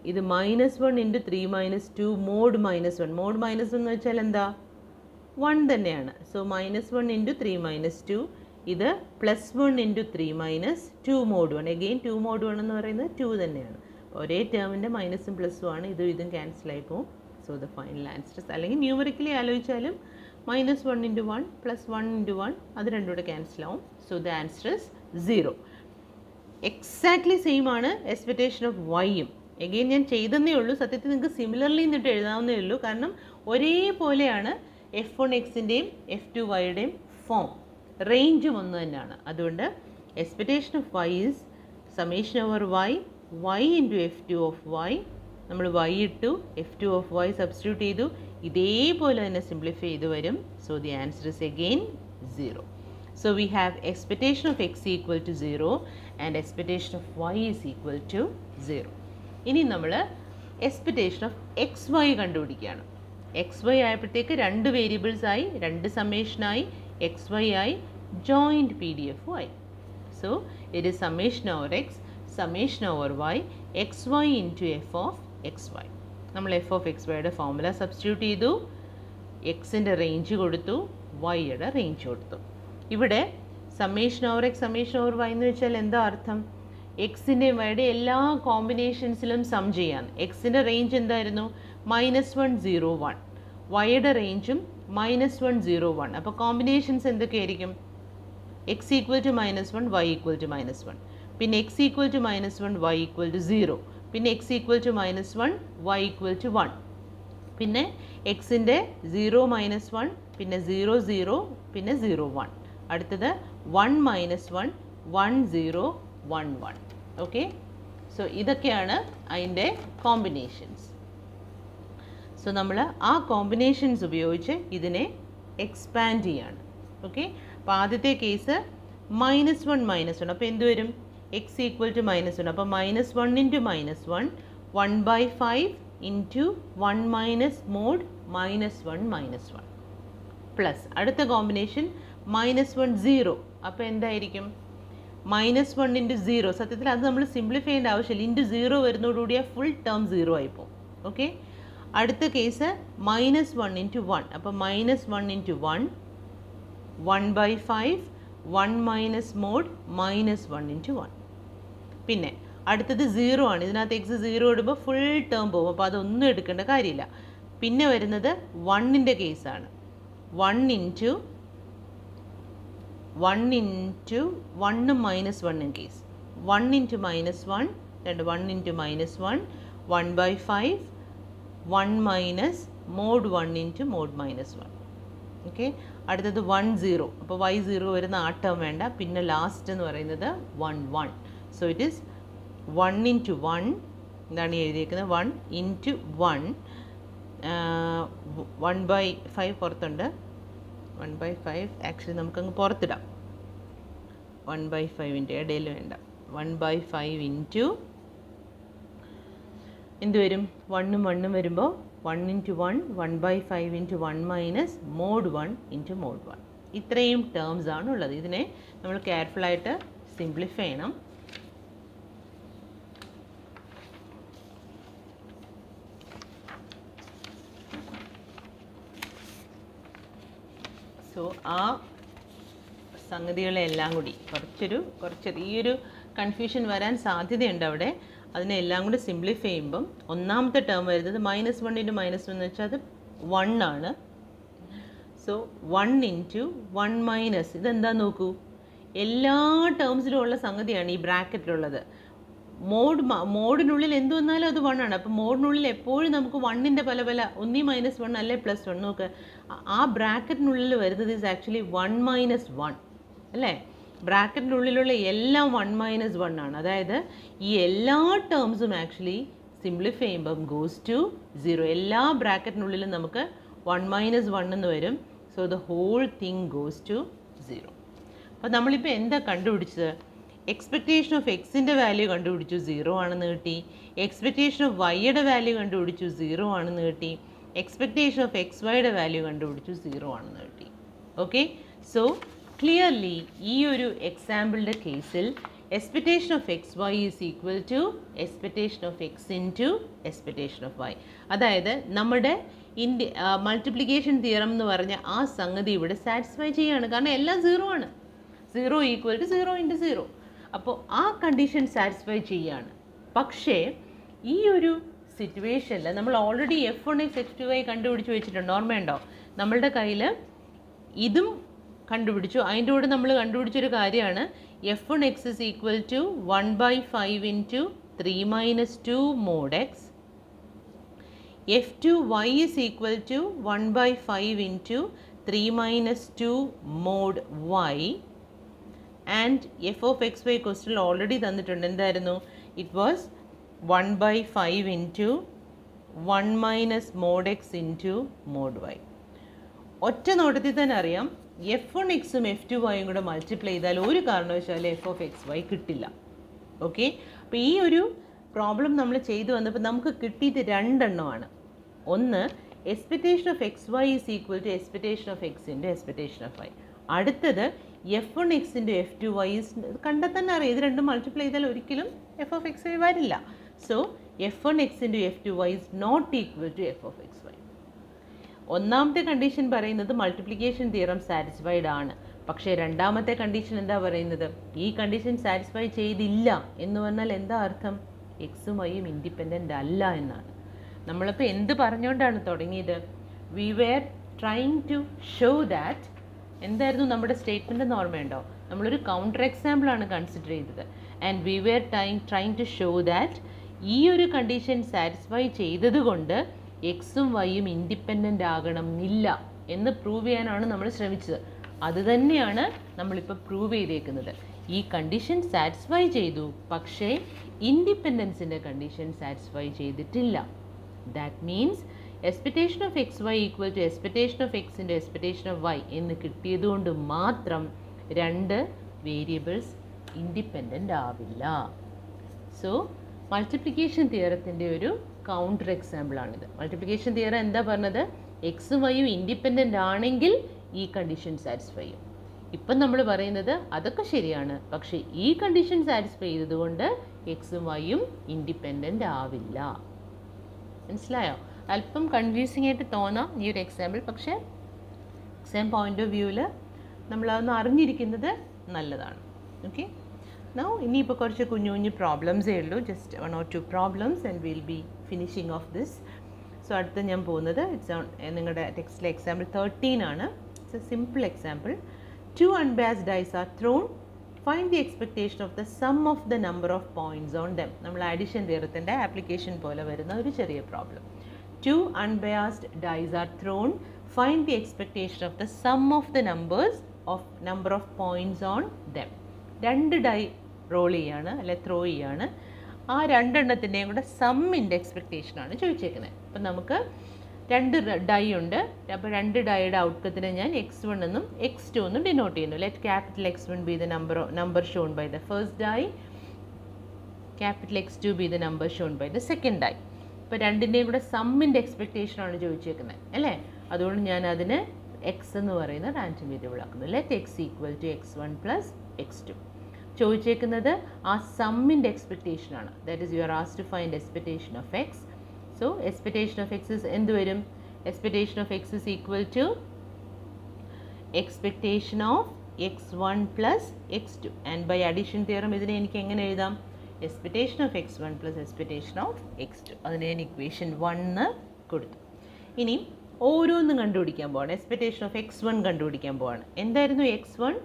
Speaker 1: ഇത് -1 ഇൻറ്റു 3 മൈനസ് 2 mod -1. mod -1 എന്ന് വെച്ചാൽ എന്താ? 1 തന്നെയാണ്. So -1 into 3 minus 2. ഇത് +1 into 3 minus 2 mod 1. Again 2 mod 1 എന്ന് പറയുന്നത് 2 തന്നെയാണ്. ഒരേ ടേമിൻ്റെ മൈനസും പ്ലസും ആണ്. ഇതും ക്യാൻസൽ ആയി പോകും. സോ ദ ഫൈനൽ ആൻസർ, അല്ലെങ്കിൽ ന്യൂമറിക്കലി ആലോചിച്ചാലും -1 ഇൻറ്റു 1 +1 ഇൻറ്റു 1 അത് രണ്ടും കൂടെ ക്യാൻസൽ ആവും. So the answer is 0. Exactly same ആണ് എക്സ്പെക്റ്റേഷൻ ഓഫ് വൈയും. എഗെയിൻ ഞാൻ ചെയ്തെന്നേ ഉള്ളൂ. സത്യത്തിൽ നിങ്ങൾക്ക് സിമിലർലി എന്നിട്ട് എഴുതാവുന്നേ ഉള്ളൂ. കാരണം ഒരേപോലെയാണ് f1x-ൻ്റെയും f2y-യുടെയും ഫോം. റേഞ്ചും ഒന്ന് തന്നെയാണ്. അതുകൊണ്ട് expectation of y is summation over y, y into f2 of y. നമ്മൾ y ഇട്ടു, f2 ഓഫ് y സബ്സ്റ്റിറ്റ്യൂട്ട് ചെയ്തു. ഇതേപോലെ തന്നെ സിംപ്ലിഫൈ ചെയ്ത് വരും. So the answer is again 0. So we have expectation of x equal to 0 and expectation of y is equal to 0. ഇനി നമ്മൾ expectation of x y കണ്ടുപിടിക്കുകയാണ്. എക്സ് വൈ ആയപ്പോഴത്തേക്ക് 2 variables ആയി, 2 സമ്മേഷനായി, എക്സ് വൈ ആയി, ജോയിൻറ്റ് പി ഡി എഫ് ആയി. So it is summation over x, summation over y, x y into f of x y. നമ്മൾ f of x വൈയുടെ formula substitute ചെയ്തു, എക്സിൻ്റെ റേഞ്ച് കൊടുത്തു, വൈയുടെ റേഞ്ച് കൊടുത്തു. ഇവിടെ summation over x, summation over y എന്ന് വെച്ചാൽ എന്താ അർത്ഥം? എക്സിൻ്റെയും വൈയുടെ എല്ലാ കോമ്പിനേഷൻസിലും സം ചെയ്യാൻ. എക്സിൻ്റെ റേഞ്ച് എന്തായിരുന്നു? -101. വൈയുടെ റേഞ്ചും -101. അപ്പോൾ കോമ്പിനേഷൻസ് എന്തൊക്കെയായിരിക്കും? X equal to -1, y equal to -1. പിന്നെ x equal to -1, y equal to 0. പിന്നെ x equal to -1, y equal to 1. പിന്നെ എക്സിൻ്റെ 0 -1, പിന്നെ 0 0, പിന്നെ 0 1. അടുത്തത് 1 -1, 1 0 1 1. ഓക്കെ. സോ ഇതൊക്കെയാണ് അതിൻ്റെ കോമ്പിനേഷൻസ്. സോ നമ്മൾ ആ കോമ്പിനേഷൻസ് ഉപയോഗിച്ച് ഇതിനെ എക്സ്പാൻഡ് ചെയ്യാണ്. ഓക്കെ. അപ്പോൾ ആദ്യത്തെ കേസ് -1 -1. അപ്പോൾ എന്ത് വരും? X equal to -1. അപ്പോൾ -1 into -1, 1/5 into 1 minus mod -1 -1 plus അടുത്ത കോമ്പിനേഷൻ -1 0. അപ്പോൾ എന്തായിരിക്കും? -1 ഇൻറ്റു 0. സത്യത്തിൽ അത് നമ്മൾ സിംപ്ലിഫൈ ചെയ്യേണ്ട ആവശ്യമില്ല. ഇൻറ്റു 0 വരുന്നതോടുകൂടി ആ ഫുൾ ടേം 0 ആയിപ്പോവും. ഓക്കെ. അടുത്ത കേസ് -1 ഇൻറ്റു 1. അപ്പോൾ -1 ഇൻറ്റു 1, 1/5, 1 മൈനസ് മോഡ് -1 ഇൻറ്റു 1. പിന്നെ അടുത്തത് 0 ആണ്. ഇതിനകത്ത് എക്സ് 0 ഇടുമ്പോൾ ഫുൾ ടേം പോകും. അപ്പോൾ അതൊന്നും എടുക്കേണ്ട കാര്യമില്ല. പിന്നെ വരുന്നത് 1ൻ്റെ കേസാണ്. 1 into 1 -1 case. 1 into -1, 1 into -1, 1/5, 1 minus mod 1 into mod -1. Okay. അടുത്തത് 1 0. അപ്പോൾ y 0 വരുന്ന ആ ടേം വേണ്ട. പിന്നെ ലാസ്റ്റ് എന്ന് പറയുന്നത് 1 1. സോ ഇറ്റ് ഈസ് 1 ഇൻറ്റു 1, എന്താണ് എഴുതിയിരിക്കുന്നത്? 1 ഇൻറ്റു 1, 1/5 പുറത്തുണ്ട്. 1/5 ആക്ച്വലി നമുക്കങ്ങ് പുറത്തിടാം. 1/5ൻ്റെ ഇടയിൽ വേണ്ട. 1/5 ഇൻറ്റു എന്ത് വരും? 1ഉം 1ഉം വരുമ്പോൾ 1 into 1, 1 by 5 into 1 minus mod 1 into mod 1. ഇത്രയും ടേംസ് ആണ് ഉള്ളത്. ഇതിനെ നമ്മൾ കെയർഫുള്ളായിട്ട് സിംപ്ലിഫൈ ചെയ്യണം. സോ ആ സംഗതികളെല്ലാം കൂടി ചെറിയൊരു കൺഫ്യൂഷൻ വരാൻ സാധ്യതയുണ്ട് അവിടെ. അതിനെല്ലാം കൂടി സിംപ്ലിഫൈ ചെയ്യുമ്പം ഒന്നാമത്തെ ടേം വരുന്നത് -1 into -1 എന്ന് വെച്ചാൽ അത് 1 ആണ്. സോ 1 into 1 മൈനസ് ഇതെന്താ നോക്കൂ, എല്ലാ ടേംസിലും ഉള്ള സംഗതിയാണ് ഈ ബ്രാക്കറ്റിലുള്ളത്. മോഡിനുള്ളിൽ എന്ത് വന്നാലും അത് 1 ആണ്. അപ്പോൾ മോഡിനുള്ളിൽ എപ്പോഴും നമുക്ക് 1ൻ്റെ പല ഒന്നീ -1 അല്ലെ +1 നോക്ക്. ആ ബ്രാക്കറ്റിനുള്ളിൽ വരുന്നത് ഈസ് ആക്ച്വലി 1 minus 1 അല്ലേ. ബ്രാക്കറ്റിനുള്ളിലുള്ള എല്ലാം 1 minus 1 ആണ്. അതായത് ഈ എല്ലാ ടേംസും ആക്ച്വലി സിംപ്ലിഫൈ ചെയ്യുമ്പം ഗോസ് ടു 0. എല്ലാ ബ്രാക്കറ്റിനുള്ളിലും നമുക്ക് 1 minus 1 എന്ന് വരും. So the whole thing goes to 0. അപ്പോൾ നമ്മളിപ്പോൾ എന്താ കണ്ടുപിടിച്ചത്? എക്സ്പെക്റ്റേഷൻ ഓഫ് എക്സിൻ്റെ വാല്യൂ കണ്ടുപിടിച്ചു, 0 ആണെന്ന് കിട്ടി. എക്സ്പെക്റ്റേഷൻ ഓഫ് വൈയുടെ വാല്യൂ കണ്ടുപിടിച്ചു, 0 ആണെന്ന് കിട്ടി. എക്സ്പെക്റ്റേഷൻ ഓഫ് എക്സ് വൈയുടെ വാല്യൂ കണ്ടുപിടിച്ചു, 0 ആണെന്ന് കിട്ടി. ഓക്കെ, സോ ക്ലിയർലി ഈ ഒരു എക്സാമ്പിളിൻ്റെ കേസിൽ expectation of x y is equal to expectation of x into expectation of y. അതായത് നമ്മുടെ മൾട്ടിപ്ലിക്കേഷൻ തിയറം എന്ന് പറഞ്ഞ ആ സംഗതി ഇവിടെ സാറ്റിസ്ഫൈ ചെയ്യുകയാണ്. കാരണം എല്ലാം 0 ആണ്. 0 ഈക്വൽ ടു 0 ഇൻറ്റു 0. അപ്പോൾ ആ കണ്ടീഷൻ സാറ്റിസ്ഫൈ ചെയ്യുകയാണ്. പക്ഷേ ഈ ഒരു സിറ്റുവേഷനിൽ നമ്മൾ ഓൾറെഡി f1x f2y കണ്ടുപിടിച്ച് വെച്ചിട്ടുണ്ട്, ഓർമ്മയുണ്ടോ? നമ്മളുടെ കയ്യിൽ ഇതും കണ്ടുപിടിച്ചു. അതിൻ്റെ കൂടെ നമ്മൾ കണ്ടുപിടിച്ചൊരു കാര്യമാണ് f1x is equal to 1 by 5 into 3 minus 2 mod x. f2y is equal to 1 by 5 into 3 minus 2 mod y. And f of xy question already തന്നിട്ടുണ്ട്. എന്തായിരുന്നു? It was 1 by 5 into 1 minus mod x into mod y. ഒറ്റ നോട്ടത്തിൽ തന്നെ അറിയാം f1xും f2yയും കൂടെ multiply ചെയ്താൽ ഒരു കാരണവശാലും f of xy കിട്ടില്ല. ഓക്കെ, അപ്പോൾ ഈ ഒരു പ്രോബ്ലം നമ്മൾ ചെയ്തു വന്നപ്പോൾ നമുക്ക് കിട്ടിയത് രണ്ടെണ്ണമാണ്. ഒന്ന്, expectation of x y is equal to expectation of x into expectation of y. അടുത്തത് f1x ഇൻറ്റു f2y കണ്ടാൽ തന്നെ അറിയാം ഇത് രണ്ടും മൾട്ടിപ്ലൈ ചെയ്താൽ ഒരിക്കലും f of xy വരില്ല. So f1x into f2y is not equal to f of xy. ഒന്നാമത്തെ കണ്ടീഷൻ പറയുന്നത് മൾട്ടിപ്ലിക്കേഷൻ തിയറം സാറ്റിസ്ഫൈഡ് ആണ്. പക്ഷേ രണ്ടാമത്തെ കണ്ടീഷൻ എന്താ പറയുന്നത്? ഈ കണ്ടീഷൻ സാറ്റിസ്ഫൈ ചെയ്തില്ല എന്ന് പറഞ്ഞാൽ എന്താ അർത്ഥം? എക്സും വൈയും ഇൻഡിപെൻഡൻ്റ് അല്ല എന്നാണ്. നമ്മളിപ്പോൾ എന്ത് പറഞ്ഞുകൊണ്ടാണ് തുടങ്ങിയത്? We were trying to show that. എന്തായിരുന്നു നമ്മുടെ സ്റ്റേറ്റ്മെൻറ്റ് എന്ന് ഓർമ്മയുണ്ടോ? നമ്മളൊരു കൗണ്ടർ എക്സാമ്പിളാണ് കൺസിഡർ ചെയ്തത്. And we were trying to show that ഈ ഒരു കണ്ടീഷൻ സാറ്റിസ്ഫൈ ചെയ്തതുകൊണ്ട് എക്സും വൈയും ഇൻഡിപെൻഡൻ്റ് ആകണം എന്നില്ല എന്ന് പ്രൂവ് ചെയ്യാനാണ് നമ്മൾ ശ്രമിച്ചത്. അത് തന്നെയാണ് നമ്മളിപ്പോൾ പ്രൂവ് ചെയ്തേക്കുന്നത്. ഈ കണ്ടീഷൻ സാറ്റിസ്ഫൈ ചെയ്തു, പക്ഷേ ഇൻഡിപെൻഡൻസിൻ്റെ കണ്ടീഷൻ സാറ്റിസ്ഫൈ ചെയ്തിട്ടില്ല. That means expectation of x y equal to expectation of x into expectation of y എന്ന് കിട്ടിയതുകൊണ്ട് മാത്രം രണ്ട് വേരിയബിൾസ് ഇൻഡിപെൻഡൻ്റ് ആവില്ല. സോ മൾട്ടിപ്ലിക്കേഷൻ തിയറത്തിൻ്റെ ഒരു കൗണ്ടർ എക്സാമ്പിളാണിത്. മൾട്ടിപ്ലിക്കേഷൻ തിയറം എന്താ പറഞ്ഞത്? എക്സും വൈയും ഇൻഡിപെൻഡൻ്റ് ആണെങ്കിൽ ഈ കണ്ടീഷൻ സാറ്റിസ്ഫൈ ചെയ്യും. ഇപ്പം നമ്മൾ പറയുന്നത് അതൊക്കെ ശരിയാണ്, പക്ഷേ ഈ കണ്ടീഷൻ സാറ്റിസ്ഫൈ ചെയ്തതുകൊണ്ട് എക്സും വൈയും ഇൻഡിപെൻഡൻ്റ് ആവില്ല. മനസ്സിലായോ? അല്പം കൺഫ്യൂസിംഗ് ആയിട്ട് തോന്നാം ഈ ഒരു എക്സാമ്പിൾ, പക്ഷേ എക്സാം പോയിൻ്റ് ഓഫ് വ്യൂവിൽ നമ്മളതൊന്ന് അറിഞ്ഞിരിക്കുന്നത് നല്ലതാണ്. ഓക്കെ, നൗ ഇനിയിപ്പോൾ കുറച്ച് കുഞ്ഞു കുഞ്ഞു പ്രോബ്ലംസേ ഉള്ളൂ. Just 1 or 2 problems and will be finishing of this. So അടുത്ത് ഞാൻ പോകുന്നത് നിങ്ങളുടെ ടെക്സ്റ്റിലെ എക്സാമ്പിൾ 13 ആണ്. It's A simple example. 2 unbiased dice are thrown. Find the expectation of the sum of the number of points on them. നമ്മൾ addition തിയറത്തിൻ്റെ application പോലെ വരുന്ന ഒരു ചെറിയ problem. 2 unbiased dice are thrown. Find the expectation of the sum of the number of points on them. 2 die roll ചെയ്യാണ് അല്ലെ throw ചെയ്യാണ്. ആ രണ്ടെണ്ണത്തിൻ്റെയും കൂടെ സമ്മിൻ്റെ എക്സ്പെക്റ്റേഷനാണ് ചോദിച്ചേക്കുന്നത്. അപ്പം നമുക്ക് 2 ഡൈ ഉണ്ട്. അപ്പോൾ 2 ഡൈയുടെ ഔട്ട്കത്തിനെ ഞാൻ x1 എന്നും x2 എന്നും ഡിനോട്ട് ചെയ്യുന്നു. Let capital x1 be the number shown by the first die, capital x2 be the number shown by the second die. അപ്പോൾ അപ്പോൾ രണ്ടിൻ്റെയും കൂടെ സമ്മിൻ്റെ എക്സ്പെക്റ്റേഷനാണ് ചോദിച്ചേക്കുന്നത് അല്ലേ. അതുകൊണ്ട് ഞാൻ അതിന് എക്സ് എന്ന് പറയുന്ന റാൻഡം വേരിയബിൾ ആക്കുന്നു. Let x equal to x1 plus x2. ചോദിച്ചേക്കുന്നത് ആ സമ്മിൻ്റെ എക്സ്പെക്റ്റേഷനാണ്. That is you are asked to find expectation of x. So expectation of x is എന്ത് വരും? Expectation of x is equal to expectation of x1 plus x2. And by addition theorem ഇതിനെ എനിക്ക് എങ്ങനെ എഴുതാം? Expectation of x1 plus expectation of x2. അതിന് ഞാൻ equation 1 കൊടുത്തു. ഇനി ഓരോന്നും കണ്ടുപിടിക്കാൻ പോവാണ്. എക്സ്പെക്റ്റേഷൻ ഓഫ് x1 കണ്ടുപിടിക്കാൻ പോവാണ്. എന്തായിരുന്നു x1?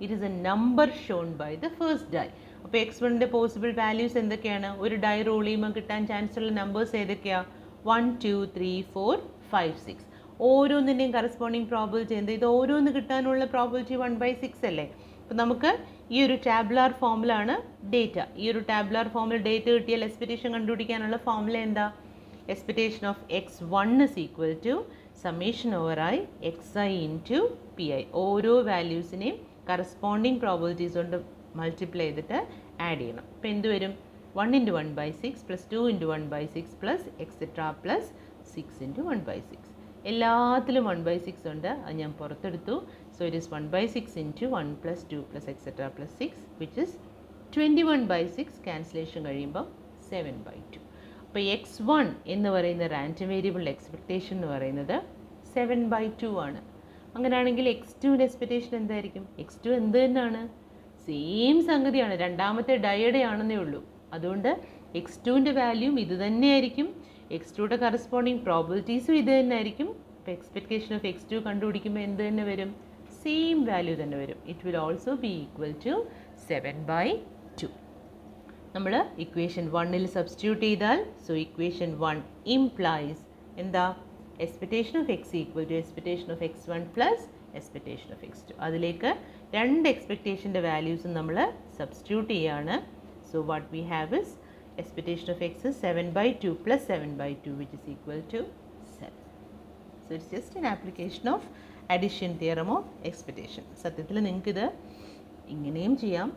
Speaker 1: It is a number shown by the first die. അപ്പോൾ x1ൻ്റെ പോസിബിൾ വാല്യൂസ് എന്തൊക്കെയാണ്? ഒരു ഡൈ റോൾ ചെയ്യുമ്പോൾ കിട്ടാൻ ചാൻസ് ഉള്ള നമ്പേഴ്സ് ഏതൊക്കെയാണ്? 1 2 3 4 5 6. ഓരോന്നിൻ്റെയും കറസ്പോണ്ടിങ് പ്രോബിലിറ്റി എന്ത്? ഇത് ഓരോന്ന് കിട്ടാനുള്ള പ്രോബിലിറ്റി 1/6 അല്ലേ. അപ്പോൾ നമുക്ക് ഈ ഒരു ടാബുലാർ ഫോമിലാണ് ഡേറ്റ. ഈ ഒരു ടാബുലാർ ഫോമിൽ ഡേറ്റ കിട്ടിയാൽ എക്സ്പെക്റ്റേഷൻ കണ്ടുപിടിക്കാനുള്ള ഫോമുല എന്താ? Expectation of x1 is equal to summation over I xi into pi. ഓരോ വാല്യൂസിനെയും കറസ്പോണ്ടിങ് പ്രോബിലിറ്റീസ് കൊണ്ട് മൾട്ടിപ്ലൈ ചെയ്തിട്ട് ആഡ് ചെയ്യണം. അപ്പോൾ എന്ത് വരും? 1 into 1/6 plus 2 into 1/6 plus etc plus 6 into 1/6. എല്ലാത്തിലും 1/6 ഉണ്ട്. അത് ഞാൻ പുറത്തെടുത്തു. So it is 1/6 into 1 plus 2 plus etc plus 6 which is 21/6. Cancellation കഴിയുമ്പോൾ 7/2. അപ്പോൾ x1 എന്ന് പറയുന്ന റാൻഡം വേരിയബിളിൻ്റെ എക്സ്പെക്റ്റേഷൻ എന്ന് പറയുന്നത് 7/2 ആണ്. അങ്ങനെയാണെങ്കിൽ x2ൻ്റെ എക്സ്പെക്റ്റേഷൻ എന്തായിരിക്കും? x2 എന്ത് തന്നെയാണ്? സെയിം സംഗതിയാണ്, രണ്ടാമത്തെ ഡയയുടെ ആണെന്നേ ഉള്ളൂ. അതുകൊണ്ട് x2ൻ്റെ വാല്യൂം ഇത് തന്നെയായിരിക്കും. x2യുടെ കറസ്പോണ്ടിങ് പ്രോബിലിറ്റീസും ഇത് തന്നെ ആയിരിക്കും. അപ്പോൾ എക്സ്പെക്റ്റേഷൻ ഓഫ് x2 കണ്ടുപിടിക്കുമ്പോൾ എന്ത് തന്നെ വരും? സെയിം വാല്യൂ തന്നെ വരും. It will also be equal to 7/2. നമ്മൾ ഇക്വേഷൻ 1ൽ സബ്സ്റ്റിറ്റ്യൂട്ട് ചെയ്താൽ, സോ ഇക്വേഷൻ 1 ഇംപ്ലൈസ് എന്താ? Expectation of x equal to expectation of x1 plus expectation of x2. അതിലേക്ക് രണ്ട് എക്സ്പെക്റ്റേഷൻ്റെ വാല്യൂസും നമ്മൾ സബ്സ്റ്റിറ്റ്യൂട്ട് ചെയ്യാണ്. So what we have is expectation of x is 7/2 plus 7/2 which is equal to 7. So it's just an application of addition theorem of expectation. സത്യത്തിൽ നിങ്ങൾക്കിത് ഇങ്ങനെയും ചെയ്യാം,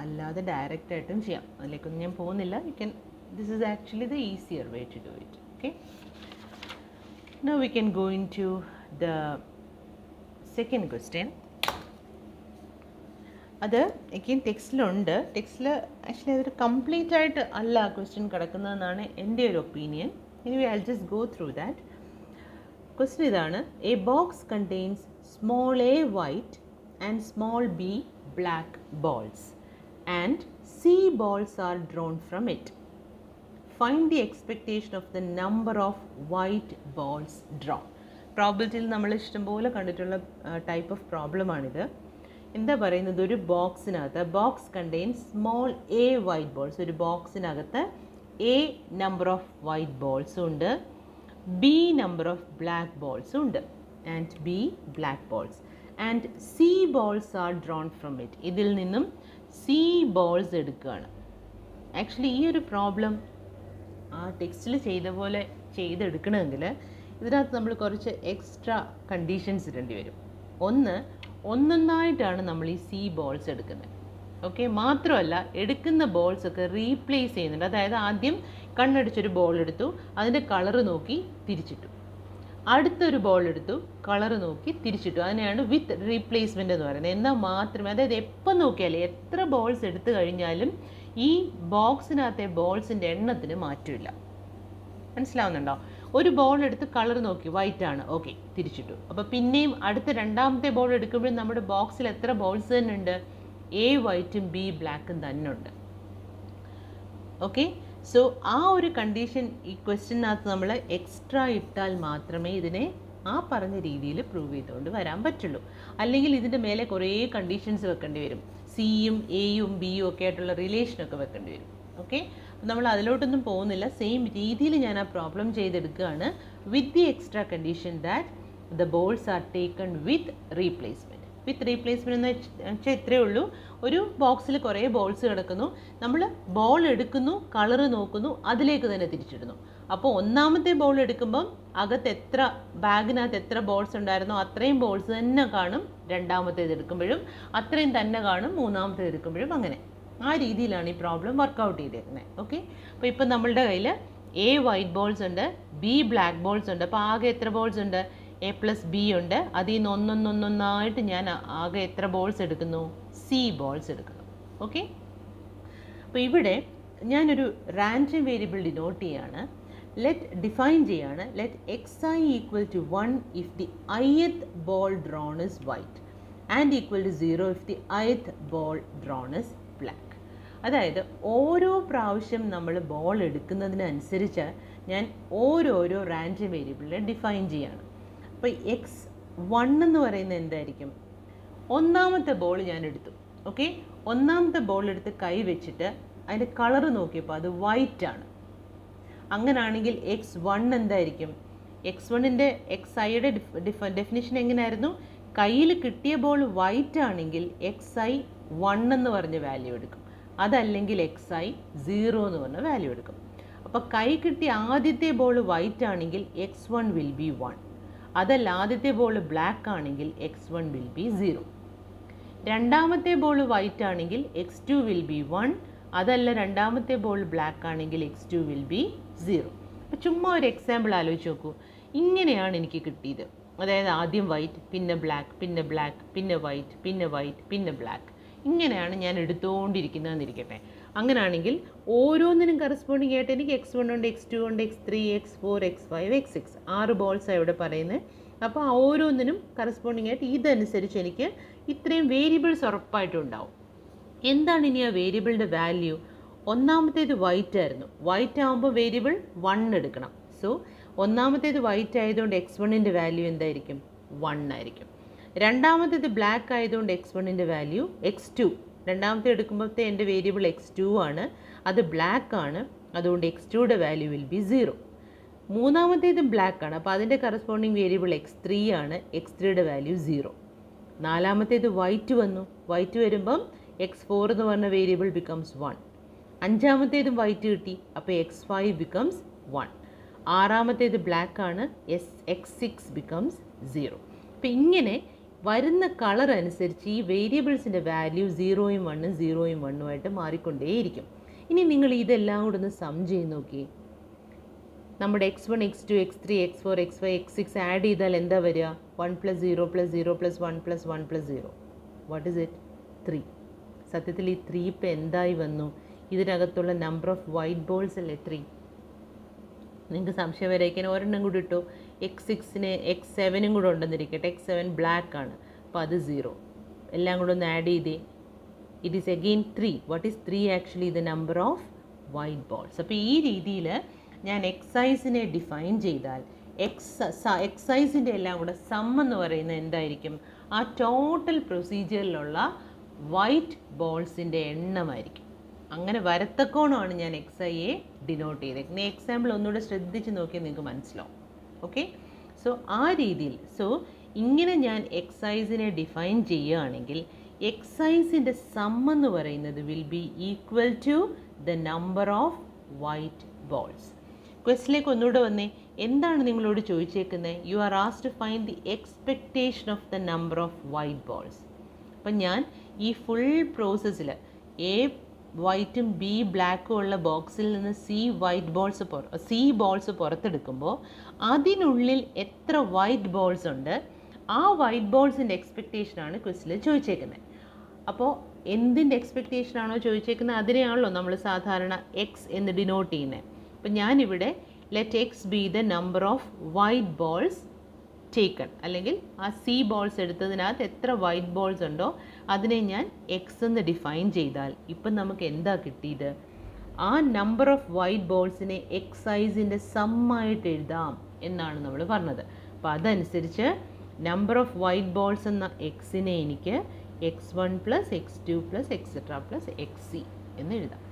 Speaker 1: അല്ലാതെ ഡയറക്റ്റ് ആയിട്ടും ചെയ്യാം. അതിലേക്കൊന്നും ഞാൻ പോകുന്നില്ല. You can, this is actually the easier way to do it. Okay. Now we can go into the second question. അത് എഗെയിൻ ടെക്സ്റ്റിലുണ്ട്. ടെക്സ്റ്റിൽ ആക്ച്വലി അതൊരു കംപ്ലീറ്റ് ആയിട്ട് അല്ല ആ ക്വസ്റ്റ്യൻ കിടക്കുന്നതെന്നാണ് എൻ്റെ ഒരു opinion. Anyway I just go through that. Question ഇതാണ്: a box contains small a white and small b black balls and c balls are drawn from it. Find the expectation of the number of white balls drawn. പ്രോബിലിറ്റിയിൽ നമ്മൾ ഇഷ്ടംപോലെ കണ്ടിട്ടുള്ള type of പ്രോബ്ലമാണിത്. എന്താ പറയുന്നത്? ഒരു ബോക്സിനകത്ത്, box contains small a white balls, ഒരു ബോക്സിനകത്ത് എ നമ്പർ ഓഫ് വൈറ്റ് ബോൾസും ഉണ്ട്, ബി നമ്പർ ഓഫ് ബ്ലാക്ക് ബോൾസും ഉണ്ട്, and b black balls and c balls are drawn from it. ഇതിൽ നിന്നും സി ബോൾസ് എടുക്കുകയാണ്. ആക്ച്വലി ഈ ഒരു പ്രോബ്ലം ആ ടെക്സ്റ്റിൽ ചെയ്ത പോലെ ചെയ്തെടുക്കണമെങ്കിൽ ഇതിനകത്ത് നമ്മൾ കുറച്ച് എക്സ്ട്രാ കണ്ടീഷൻസ് ഇടേണ്ടി വരും. ഒന്നൊന്നായിട്ടാണ് നമ്മൾ ഈ സി ബോൾസ് എടുക്കുന്നത്. ഓക്കെ, മാത്രമല്ല എടുക്കുന്ന ബോൾസൊക്കെ റീപ്ലേസ് ചെയ്യുന്നുണ്ട്. അതായത് ആദ്യം കണ്ണടിച്ചൊരു ബോൾ എടുത്തു, അതിൻ്റെ കളറ് നോക്കി തിരിച്ചിട്ടു, അടുത്തൊരു ബോൾ എടുത്തു, കളറ് നോക്കി തിരിച്ചിട്ടു. അതിനെയാണ് വിത്ത് റീപ്ലേസ്മെൻ്റ് എന്ന് പറയുന്നത്. എന്നാൽ മാത്രമേ, അതായത് എപ്പോൾ നോക്കിയാലും എത്ര ബോൾസ് എടുത്തു കഴിഞ്ഞാലും ഈ ബോക്സിനകത്തെ ബോൾസിൻ്റെ എണ്ണത്തിന് മാറ്റമില്ല. മനസ്സിലാവുന്നുണ്ടോ? ഒരു ബോൾ എടുത്ത് കളർ നോക്കി, വൈറ്റ് ആണ്, ഓക്കെ, തിരിച്ചിട്ടു. അപ്പോൾ പിന്നെയും അടുത്ത രണ്ടാമത്തെ ബോൾ എടുക്കുമ്പോഴും നമ്മുടെ ബോക്സിൽ എത്ര ബോൾസ് തന്നെ ഉണ്ട്? എ വൈറ്റും ബി ബ്ലാക്കും തന്നെ ഉണ്ട്. ഓക്കെ, സോ ആ ഒരു കണ്ടീഷൻ ഈ ക്വസ്റ്റ്യനകത്ത് നമ്മൾ എക്സ്ട്രാ ഇട്ടാൽ മാത്രമേ ഇതിനെ ആ പറഞ്ഞ രീതിയിൽ പ്രൂവ് ചെയ്തുകൊണ്ട് വരാൻ പറ്റുള്ളൂ. അല്ലെങ്കിൽ ഇതിൻ്റെ മേലെ കുറേ കണ്ടീഷൻസ് വെക്കേണ്ടി വരും. സിയും എയും ബിയും ഒക്കെ ആയിട്ടുള്ള റിലേഷനൊക്കെ വെക്കേണ്ടി വരും. ഓക്കെ, നമ്മൾ അതിലോട്ടൊന്നും പോകുന്നില്ല. സെയിം രീതിയിൽ ഞാൻ ആ പ്രോബ്ലം ചെയ്തെടുക്കുകയാണ്. With the extra condition that the balls are taken with replacement. With replacement എന്ന് വെച്ചാൽ ഇത്രയേ ഉള്ളൂ. ഒരു ബോക്സിൽ കുറേ ബോൾസ് കിടക്കുന്നു, നമ്മൾ ബോൾ എടുക്കുന്നു, കളറ് നോക്കുന്നു, അതിലേക്ക് തന്നെ തിരിച്ചിടുന്നു. അപ്പോൾ ഒന്നാമത്തെ ബോൾ എടുക്കുമ്പം ബാഗിനകത്ത് എത്ര ബോൾസ് ഉണ്ടായിരുന്നോ അത്രയും ബോൾസ് തന്നെ കാണും. രണ്ടാമത്തേത് എടുക്കുമ്പോഴും അത്രയും തന്നെ കാണും. മൂന്നാമത്തേത് എടുക്കുമ്പോഴും അങ്ങനെ. ആ രീതിയിലാണ് ഈ പ്രോബ്ലം വർക്കൗട്ട് ചെയ്തേക്കുന്നത്. ഓക്കെ, അപ്പോൾ ഇപ്പം നമ്മളുടെ കയ്യിൽ എ വൈറ്റ് ബോൾസ് ഉണ്ട്, ബി ബ്ലാക്ക് ബോൾസ് ഉണ്ട്. അപ്പോൾ ആകെ എത്ര ബോൾസ് ഉണ്ട്? എ പ്ലസ് ബി ഉണ്ട്. അതിൽ നിന്ന് ഒന്നൊന്നൊന്നൊന്നായിട്ട് ഞാൻ ആകെ എത്ര ബോൾസ് എടുക്കുന്നു? സി ബോൾസ് എടുക്കുന്നു. ഓക്കെ, അപ്പോൾ ഇവിടെ ഞാനൊരു റാൻഡം വേരിയബിൾ ഡിനോട്ട് ചെയ്യാണ്. ഡിഫൈൻ ചെയ്യാണ്. Let x i equal to 1 if the ith ball drawn is white and equal to 0 if the ith ball drawn is black. അതായത് ഓരോ പ്രാവശ്യം നമ്മൾ ബോൾ എടുക്കുന്നതിനനുസരിച്ച് ഞാൻ ഓരോരോ റാൻഡം വേരിയബിളിനെ ഡിഫൈൻ ചെയ്യാണ്. അപ്പോൾ x1 എന്ന് പറയുന്നത് എന്തായിരിക്കും? ഒന്നാമത്തെ ബോൾ ഞാൻ എടുത്തു. ഓക്കെ, ഒന്നാമത്തെ ബോൾ എടുത്ത് കൈ വെച്ചിട്ട് അതിൻ്റെ കളറ് നോക്കിയപ്പോൾ അത് വൈറ്റ് ആണ്. അങ്ങനെയാണെങ്കിൽ x1 എന്തായിരിക്കും? x1ൻ്റെ xiയുടെ ഡെഫിനിഷൻ എങ്ങനെയായിരുന്നു? കയ്യിൽ കിട്ടിയ ബോൾ വൈറ്റ് ആണെങ്കിൽ xi1 എന്ന് പറഞ്ഞ വാല്യൂ എടുക്കും. അതല്ലെങ്കിൽ xi0 എന്ന് പറഞ്ഞ വാല്യൂ എടുക്കും. അപ്പോൾ കൈ കിട്ടിയ ആദ്യത്തെ ബോൾ വൈറ്റ് ആണെങ്കിൽ x1 വിൽ ബി 1. അതല്ല ആദ്യത്തെ ബോൾ ബ്ലാക്ക് ആണെങ്കിൽ x1 വിൽ ബി 0. രണ്ടാമത്തെ ബോൾ വൈറ്റ് ആണെങ്കിൽ x2 വിൽ ബി 1. അതല്ല രണ്ടാമത്തെ ബോൾ ബ്ലാക്ക് ആണെങ്കിൽ x2 വിൽ ബി 0. അപ്പോൾ ചുമ്മാ ഒരു എക്സാമ്പിൾ ആലോചിച്ച് നോക്കൂ. ഇങ്ങനെയാണ് എനിക്ക് കിട്ടിയത്. അതായത് ആദ്യം വൈറ്റ്, പിന്നെ ബ്ലാക്ക്, പിന്നെ ബ്ലാക്ക്, പിന്നെ വൈറ്റ്, പിന്നെ വൈറ്റ്, പിന്നെ ബ്ലാക്ക്. ഇങ്ങനെയാണ് ഞാൻ എടുത്തുകൊണ്ടിരിക്കുന്നതെന്നിരിക്കട്ടെ. അങ്ങനെയാണെങ്കിൽ ഓരോന്നിനും കറസ്പോണ്ടിങ് ആയിട്ട് എനിക്ക് x1 ഉണ്ട്, x2 ഉണ്ട്, x3, x4, x5, x6 6 ബോൾസാണ് ഇവിടെ പറയുന്നത്. അപ്പോൾ ഓരോന്നിനും കറസ്പോണ്ടിങ് ആയിട്ട് ഇതനുസരിച്ച് എനിക്ക് ഇത്രയും വേരിയബിൾസ് ഉറപ്പായിട്ടും ഉണ്ടാവും. എന്താണ് ഇനി ആ വേരിയബിളിൻ്റെ വാല്യൂ? ഒന്നാമത്തേത് വൈറ്റ് ആയിരുന്നു. വൈറ്റ് ആകുമ്പോൾ വേരിയബിൾ 1 എടുക്കണം. സോ ഒന്നാമത്തേത് വൈറ്റ് ആയതുകൊണ്ട് x1ൻ്റെ വാല്യൂ എന്തായിരിക്കും? 1 ആയിരിക്കും. രണ്ടാമത്തേത് ബ്ലാക്ക് ആയതുകൊണ്ട് x1ൻ്റെ വാല്യൂ x2. രണ്ടാമത്തെ എടുക്കുമ്പോഴത്തെ എൻ്റെ വേരിയബിൾ x2 ആണ്, അത് ബ്ലാക്ക് ആണ്, അതുകൊണ്ട് x2യുടെ വാല്യൂ വിൽ ബി 0. മൂന്നാമത്തേതും ബ്ലാക്ക് ആണ്, അപ്പോൾ അതിൻ്റെ കറസ്പോണ്ടിങ് വേരിയബിൾ x3 ആണ്, x3യുടെ വാല്യൂ 0. നാലാമത്തേത് വൈറ്റ് വന്നു. വൈറ്റ് വരുമ്പം x4 എന്ന് പറഞ്ഞ വേരിയബിൾ ബിക്കംസ് 1. അഞ്ചാമത്തേതും വൈറ്റ് കിട്ടി, അപ്പോൾ x5 ബിക്കംസ് 1. ആറാമത്തേത് ബ്ലാക്ക് ആണ്, x6 ബിക്കംസ് 0. അപ്പോൾ ഇങ്ങനെ വരുന്ന കളർ അനുസരിച്ച് ഈ വേരിയബിൾസിൻ്റെ വാല്യൂ 0ഉം 1ഉം 0ഉം 1ഉമായിട്ട് മാറിക്കൊണ്ടേയിരിക്കും. ഇനി നിങ്ങൾ ഇതെല്ലാം കൂടെ ഒന്ന് സം ചെയ്ത് നോക്കി. നമ്മുടെ x1, x2, x3, x4, x5, x6 add ചെയ്താൽ എന്താ വരിക? 1 + 0 + 0 + 1 + 1 + 0. What is it? 3. സത്യത്തിൽ ഈ 3 ഇപ്പം എന്തായി വന്നു? ഇതിനകത്തുള്ള നമ്പർ ഓഫ് വൈറ്റ് ബോൾസ് അല്ലേ 3? നിങ്ങൾക്ക് സംശയം വരയ്ക്കാൻ ഒരെണ്ണം കൂടി ഇട്ടു. x6ന് x7ഉം കൂടെ ഉണ്ടെന്നിരിക്കട്ടെ. x7 ബ്ലാക്ക് ആണ്, അപ്പോൾ അത് 0. എല്ലാം കൂടെ ഒന്ന് ആഡ് ചെയ്തേ. It is again 3. What is 3 actually? The number of white balls. അപ്പോൾ ഈ രീതിയിൽ ഞാൻ എക്സൈസിനെ ഡിഫൈൻ ചെയ്താൽ എക്സൈസിൻ്റെ എല്ലാം കൂടെ സം എന്ന് പറയുന്നത് എന്തായിരിക്കും? ആ ടോട്ടൽ പ്രൊസീജിയറിലുള്ള വൈറ്റ് ബോൾസിൻ്റെ എണ്ണമായിരിക്കും. അങ്ങനെ വരത്തക്കോണമാണ് ഞാൻ XIയെ ഡിനോട്ട് ചെയ്തേക്കുന്നത്. എക്സാമ്പിൾ ഒന്നുകൂടെ ശ്രദ്ധിച്ച് നോക്കിയാൽ നിങ്ങൾക്ക് മനസ്സിലാവും. ഓക്കെ, സോ ആ രീതിയിൽ ഇങ്ങനെ ഞാൻ എക്സൈസിനെ ഡിഫൈൻ ചെയ്യുകയാണെങ്കിൽ എക്സൈസിൻ്റെ സം എന്ന് പറയുന്നത് will be equal to the number of white balls. ക്വസ്റ്റിലേക്ക് ഒന്നുകൂടെ വന്നേ. എന്താണ് നിങ്ങളോട് ചോദിച്ചേക്കുന്നത്? You are asked to find the expectation of the number of white balls. അപ്പം ഞാൻ ഈ ഫുൾ പ്രോസസ്സിൽ എ വൈറ്റും ബി ബ്ലാക്കും ഉള്ള ബോക്സിൽ നിന്ന് സി ബോൾസ് പുറത്തെടുക്കുമ്പോൾ അതിനുള്ളിൽ എത്ര വൈറ്റ് ബോൾസ് ഉണ്ട്, ആ വൈറ്റ് ബോൾസിൻ്റെ എക്സ്പെക്റ്റേഷനാണ് ക്വസ്റ്റിൽ ചോദിച്ചേക്കുന്നത്. അപ്പോൾ എന്തിൻ്റെ എക്സ്പെക്റ്റേഷനാണോ ചോദിച്ചേക്കുന്നത് അതിനെയാണല്ലോ നമ്മൾ സാധാരണ എക്സ് എന്ന് ഡിനോട്ട് ചെയ്യുന്നത്. അപ്പം ഞാനിവിടെ let X B the number of white balls taken, അല്ലെങ്കിൽ ആ സി ബോൾസ് എടുത്തതിനകത്ത് എത്ര വൈറ്റ് ബോൾസ് ഉണ്ടോ അതിനെ ഞാൻ എക്സ് എന്ന് ഡിഫൈൻ ചെയ്താൽ ഇപ്പം നമുക്ക് എന്താ കിട്ടിയത്? ആ നമ്പർ ഓഫ് വൈറ്റ് ബോൾസിനെ എക്സൈസിൻ്റെ സമ്മായിട്ട് എഴുതാം എന്നാണ് നമ്മൾ പറഞ്ഞത്. അപ്പോൾ അതനുസരിച്ച് നമ്പർ ഓഫ് വൈറ്റ് ബോൾസ് എന്ന എക്സിനെ എനിക്ക് x1 + x2 + എക്സെട്ര + xc എന്ന് എഴുതാം.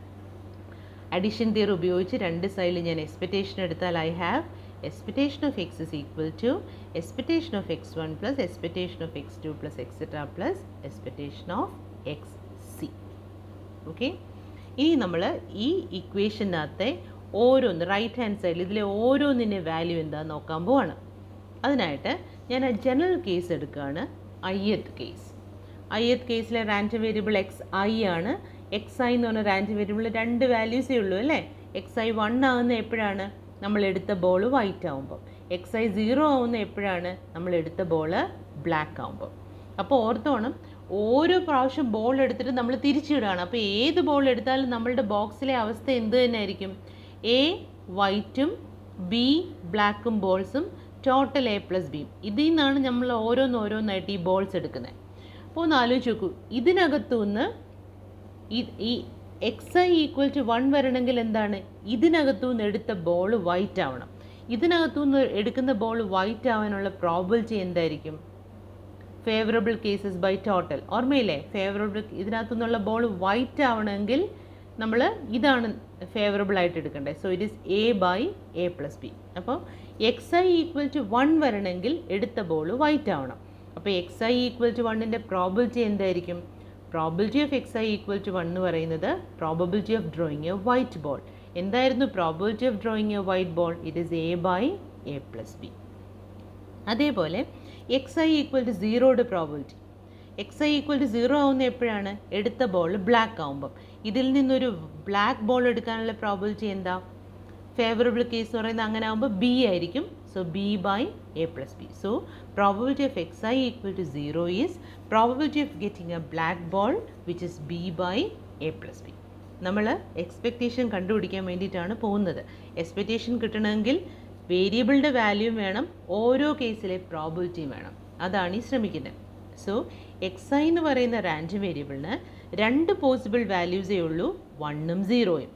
Speaker 1: അഡീഷൻ തിയറി ഉപയോഗിച്ച് രണ്ട് സൈഡിൽ ഞാൻ എക്സ്പെക്റ്റേഷൻ എടുത്താൽ I have expectation of x is equal to expectation of x1 plus expectation of x2 plus etc plus expectation of xc. Okay, ഇനി നമ്മൾ ഈ ഇക്വേഷനകത്തെ ഓരോന്ന് റൈറ്റ് ഹാൻഡ് സൈഡിൽ ഇതിലെ ഓരോന്നിൻ്റെ വാല്യൂ എന്താണെന്ന് നോക്കാൻ പോവാണ്. അതിനായിട്ട് ഞാൻ ആ ജനറൽ കേസ് എടുക്കുകയാണ്. ith കേസിലെ റാൻഡം വേരിയബിൾ xi ആണ്. xi എന്ന് പറഞ്ഞ റാൻഡം വേരിയബിൾ രണ്ട് വാല്യൂസേ ഉള്ളൂ അല്ലേ? xi 1 ആകുന്ന എപ്പോഴാണ്? നമ്മൾ എടുത്ത ബോൾ വൈറ്റ് ആകുമ്പോൾ. xi 0 ആവുന്ന എപ്പോഴാണ്? നമ്മൾ എടുത്ത ബോൾ ബ്ലാക്ക് ആകുമ്പോൾ. അപ്പോൾ ഓർത്തോണം, ഓരോ പ്രാവശ്യം ബോൾ എടുത്തിട്ട് നമ്മൾ തിരിച്ചിടുകയാണ്. അപ്പോൾ ഏത് ബോൾ എടുത്താലും നമ്മളുടെ ബോക്സിലെ അവസ്ഥ എന്ത് തന്നെ ആയിരിക്കും? എ വൈറ്റും ബി ബ്ലാക്കും ബോൾസും ടോട്ടൽ എ പ്ലസ് ബിയും. ഇതിൽ നിന്നാണ് നമ്മൾ ഓരോന്നോരോന്നായിട്ട് ഈ ബോൾസ് എടുക്കുന്നത്. അപ്പോൾ ഒന്ന് ആലോചിച്ച് നോക്കൂ, ഇതിനകത്തുനിന്ന് ഈ xi ഈക്വൽ ടു 1 വരണമെങ്കിൽ എന്താണ്? ഇതിനകത്തുനിന്ന് എടുത്ത ബോൾ വൈറ്റ് ആവണം. ഇതിനകത്തുനിന്ന് എടുക്കുന്ന ബോൾ വൈറ്റ് ആവാനുള്ള പ്രോബിലിറ്റി എന്തായിരിക്കും? Favourable cases by total. ഓർമ്മയില്ലേ? ഫേവറബിൾ, ഇതിനകത്തുനിന്നുള്ള ബോൾ വൈറ്റ് ആവണമെങ്കിൽ നമ്മൾ ഇതാണ് ഫേവറബിൾ ആയിട്ട് എടുക്കേണ്ടത്. So it is a by a plus b. അപ്പോൾ xi ഈക്വൽ ടു 1 വരണമെങ്കിൽ എടുത്ത ബോൾ വൈറ്റ് ആവണം. അപ്പോൾ xi ഈക്വൽ ടു 1ൻ്റെ പ്രോബിലിറ്റി എന്തായിരിക്കും? Probability of xi equal to 1 എന്ന് പറയുന്നത് probability of drawing a white ball. എന്തായിരുന്നു probability of drawing a white ball? It is a by a plus b. അതേപോലെ xi ഈക്വൽ ടു 0യുടെ probability. xi equal to 0 ആവുന്ന എപ്പോഴാണ്? എടുത്ത ball black ആവുമ്പം. ഇതിൽ നിന്നൊരു ബ്ലാക്ക് ബോൾ എടുക്കാനുള്ള പ്രോബിലിറ്റി എന്താ? ഫേവറബിൾ കേസ് എന്ന് പറയുന്നത് അങ്ങനെ ആകുമ്പോൾ ബി ആയിരിക്കും. So b by a plus b. So probability of xi equal to 0 is probability of getting a black ball which is b by a plus b. നമ്മൾ expectation കണ്ടുപിടിക്കാൻ വേണ്ടിയിട്ടാണ് പോകുന്നത്. എക്സ്പെക്റ്റേഷൻ കിട്ടണമെങ്കിൽ വേരിയബിളിൻ്റെ വാല്യൂം വേണം, ഓരോ കേസിലെ പ്രോബിലിറ്റിയും വേണം. അതാണ് ഈ ശ്രമിക്കുന്നത്. സോ xi എന്ന് പറയുന്ന റാൻഡം വേരിയബിളിന് 2 പോസിബിൾ വാല്യൂസേ ഉള്ളൂ, 1ഉം 0ഉം.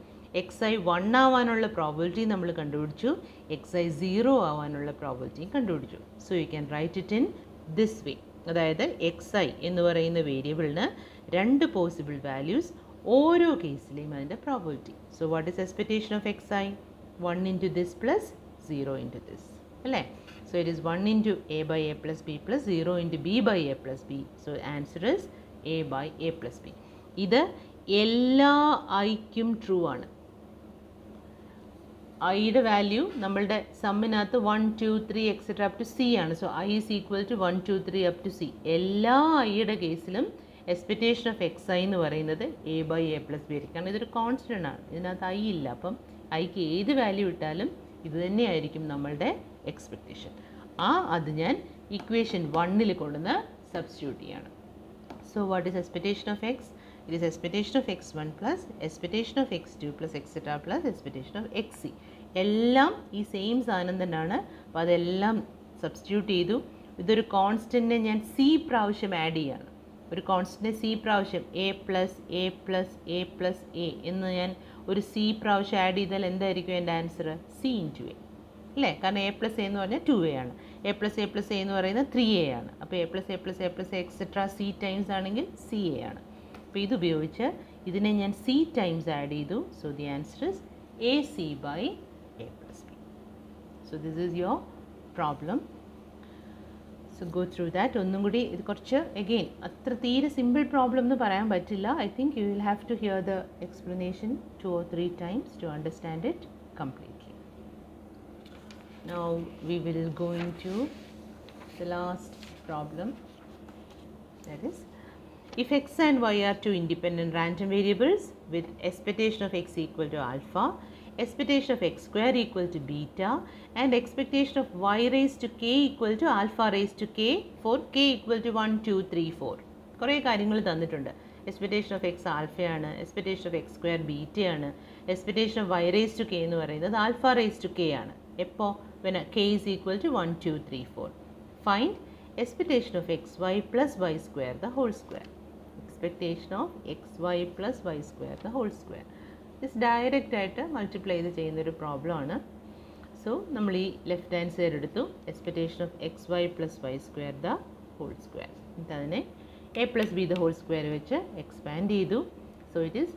Speaker 1: xi 1 ആവാനുള്ള പ്രോബിലിറ്റി നമ്മൾ കണ്ടുപിടിച്ചു, xi 0 ആവാനുള്ള പ്രോബിലിറ്റിയും കണ്ടുപിടിച്ചു. So you can write it in this way. അതായത് xi എന്ന് പറയുന്ന വേരിയബിളിന് 2 പോസിബിൾ വാല്യൂസ്, ഓരോ കേസിലെയും അതിൻ്റെ probability. So what is expectation of xi? 1 into this plus 0 into this അല്ലേ? So it is 1 into a by a plus b plus 0 into b by a plus b. So answer is a by a plus b. ഇത് എല്ലാ iക്കും true ആണ്. iയുടെ value നമ്മളുടെ സമ്മിനകത്ത് 1 2 3 etcetera up to c ആണ്. സോ i is equal to 1 2 3 up to c. എല്ലാ iയുടെ കേസിലും എക്സ്പെക്റ്റേഷൻ ഓഫ് xi എന്ന് പറയുന്നത് a by a plus b ആയിരിക്കും. കാരണം ഇതൊരു കോൺസ്റ്റൻ്റ് ആണ്, ഇതിനകത്ത് i ഇല്ല. അപ്പം iക്ക് ഏത് വാല്യൂ ഇട്ടാലും ഇത് തന്നെയായിരിക്കും നമ്മളുടെ എക്സ്പെക്റ്റേഷൻ. അത് ഞാൻ ഇക്വേഷൻ 1ൽ കൊണ്ടുവന്ന് സബ്സ്റ്റിറ്റ്യൂട്ട് ചെയ്യാണ്. So what is expectation of x? It is expectation of x1 plus expectation of x2 plus etcetera plus expectation of xc. എല്ലാം ഈ സെയിം സാധനം തന്നെയാണ്. അപ്പോൾ അതെല്ലാം സബ്സ്റ്റിറ്റ്യൂട്ട് ചെയ്തു. ഇതൊരു കോൺസ്റ്റൻറ്റിനെ ഞാൻ c പ്രാവശ്യം ആഡ് ചെയ്യാണ്. ഒരു കോൺസ്റ്റൻറ്റിനെ c പ്രാവശ്യം a plus A plus A plus A എന്ന് ഞാൻ ഒരു c പ്രാവശ്യം ആഡ് ചെയ്താൽ എന്തായിരിക്കും എൻ്റെ ആൻസർ? c ഇൻറ്റു എ അല്ലേ? കാരണം എ പ്ലസ് എ എന്ന് പറഞ്ഞാൽ 2a ആണ്, എ പ്ലസ് എ എന്ന് പറയുന്നത് 3a ആണ്. അപ്പോൾ a plus etcetera c times ആണെങ്കിൽ c a ആണ്. അപ്പോൾ ഇതുപയോഗിച്ച് ഇതിനെ ഞാൻ c ടൈംസ് ആഡ് ചെയ്തു. So the answer is a c by a plus b. So this is your problem. So go through that. ഒന്നും കൂടി ഇത് കുറച്ച് അഗെയിൻ അത്ര തീരെ സിമ്പിൾ പ്രോബ്ലം എന്ന് പറയാൻ പറ്റില്ല. I think you will have to hear the explanation 2 or 3 times to understand it completely. Now we will go into the last problem, that is, if x and y are two independent random variables with expectation of x equal to alpha, expectation of x square equal to beta and expectation of y raised to k equal to alpha raised to k for k equal to 1 2 3 4. കുറേ കാര്യങ്ങൾ തന്നിട്ടുണ്ട്. Expectation of x ആൽഫയാണ്, expectation of x square ബീറ്റയാണ്, expectation of y raise to k എന്ന് പറയുന്നത് alpha raise to K ആണ്. എപ്പോൾ? when k is equal to 1 2 3 4. Find expectation of xy plus y square the whole square. Expectation of xy plus y square the whole square. This direct ആയിട്ട് multiply ചെയ്ത് ചെയ്യുന്നൊരു problem ആണ്. So നമ്മൾ ഈ left hand side എടുത്തു, expectation of xy plus y square the whole square. എന്നിട്ട് അതിനെ a plus b the whole square വെച്ച് എക്സ്പാൻഡ് ചെയ്തു. So it is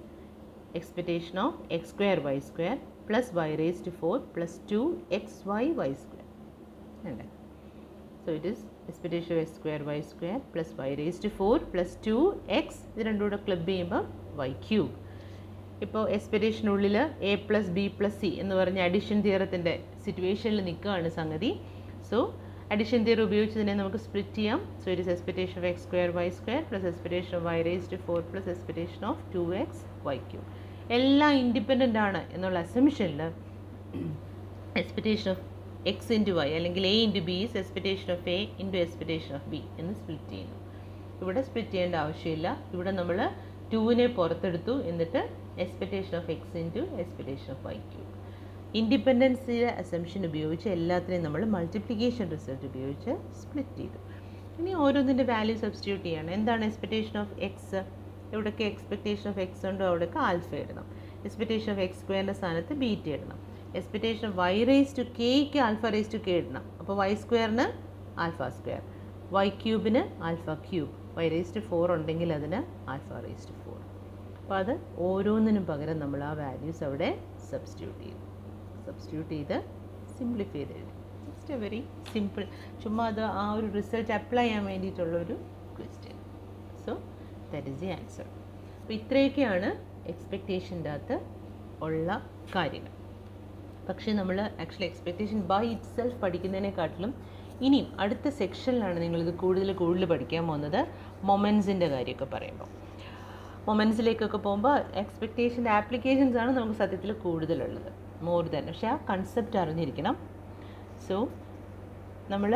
Speaker 1: expectation of x square y square plus y raised to 4 plus 2xy y square. So it is expectation of x square y square plus y raised to 4 plus 2x ഇത് രണ്ടും കൂടെ club ചെയ്യുമ്പോൾ y cube. ഇപ്പോൾ എക്സ്പെക്റ്റേഷനുള്ളിൽ a plus b plus c എന്ന് പറഞ്ഞ addition തിയറത്തിൻ്റെ സിറ്റുവേഷനിൽ നിൽക്കുകയാണ് സംഗതി. സോ അഡിഷൻ തിയറി ഉപയോഗിച്ച് തന്നെ നമുക്ക് സ്പ്ലിറ്റ് ചെയ്യാം. So it is expectation of x square y square plus expectation of y raised to 4 plus expectation of 2x y cube. എല്ലാം ഇൻഡിപെൻഡൻ്റ് ആണ് എന്നുള്ള അസംഷനിൽ expectation of x into y അല്ലെങ്കിൽ a into b is expectation of a into expectation of b എന്ന് split ചെയ്യുന്നു. ഇവിടെ split ചെയ്യേണ്ട ആവശ്യമില്ല. ഇവിടെ നമ്മൾ 2നെ പുറത്തെടുത്തു, എന്നിട്ട് expectation of x into expectation of y cube. ഇൻഡിപെൻഡൻസിയുടെ അസംഷൻ ഉപയോഗിച്ച് എല്ലാത്തിനെയും നമ്മൾ മൾട്ടിപ്ലിക്കേഷൻ റിസൾട്ട് ഉപയോഗിച്ച് സ്പ്ലിറ്റ് ചെയ്തു. ഇനി ഓരോന്നിൻ്റെ വാല്യൂ സബ്സ്റ്റിറ്റ്യൂട്ട് ചെയ്യണം. എന്താണ് എക്സ്പെക്റ്റേഷൻ ഓഫ് എക്സ്? എവിടെയൊക്കെ എക്സ്പെക്റ്റേഷൻ ഓഫ് എക്സ് ഉണ്ടോ അവിടെയൊക്കെ ആൽഫ ഇടണം. എക്സ്പെക്റ്റേഷൻ ഓഫ് എക്സ് സ്ക്വയറിൻ്റെ സ്ഥാനത്ത് ബീറ്റ ഇടണം. Expectation of y raise to കെയ്ക്ക് ആൽഫ റേസ് ടു കെ ഇടണം. അപ്പോൾ വൈ സ്ക്വയറിന് ആൽഫ സ്ക്വയർ, വൈ ക്യൂബിന് alpha cube, y raise to 4 ഉണ്ടെങ്കിൽ അതിന് ആൽഫ റേസ് ടു 4. അപ്പോൾ അത് ഓരോന്നിനും പകരം നമ്മൾ ആ വാല്യൂസ് അവിടെ സബ്സ്റ്റിറ്റ്യൂട്ട് ചെയ്ത് സിംപ്ലിഫൈ ചെയ്ത് എഴുതി. ജസ്റ്റ് എ വെരി സിമ്പിൾ, ചുമ്മാ അത് ആ ഒരു റിസൾട്ട് അപ്ലൈ ചെയ്യാൻ വേണ്ടിയിട്ടുള്ളൊരു question. So that is the answer. അപ്പോൾ ഇത്രയൊക്കെയാണ് എക്സ്പെക്റ്റേഷൻ്റെ അകത്ത് ഉള്ള കാര്യങ്ങൾ. പക്ഷേ നമ്മൾ actually expectation by itself പഠിക്കുന്നതിനെക്കാട്ടിലും ഇനിയും അടുത്ത സെക്ഷനിലാണ് നിങ്ങളിത് കൂടുതൽ പഠിക്കാൻ പോകുന്നത്. മൊമെൻറ്റ്സിൻ്റെ കാര്യമൊക്കെ പറയുമ്പോൾ, മൊമെൻറ്റ്സിലേക്കൊക്കെ പോകുമ്പോൾ എക്സ്പെക്റ്റേഷൻ്റെ ആപ്ലിക്കേഷൻസ് ആണ് നമുക്ക് സത്യത്തിൽ കൂടുതലുള്ളത്, മോർ ദാൻ. പക്ഷേ ആ കൺസെപ്റ്റ് അറിഞ്ഞിരിക്കണം. സോ നമ്മൾ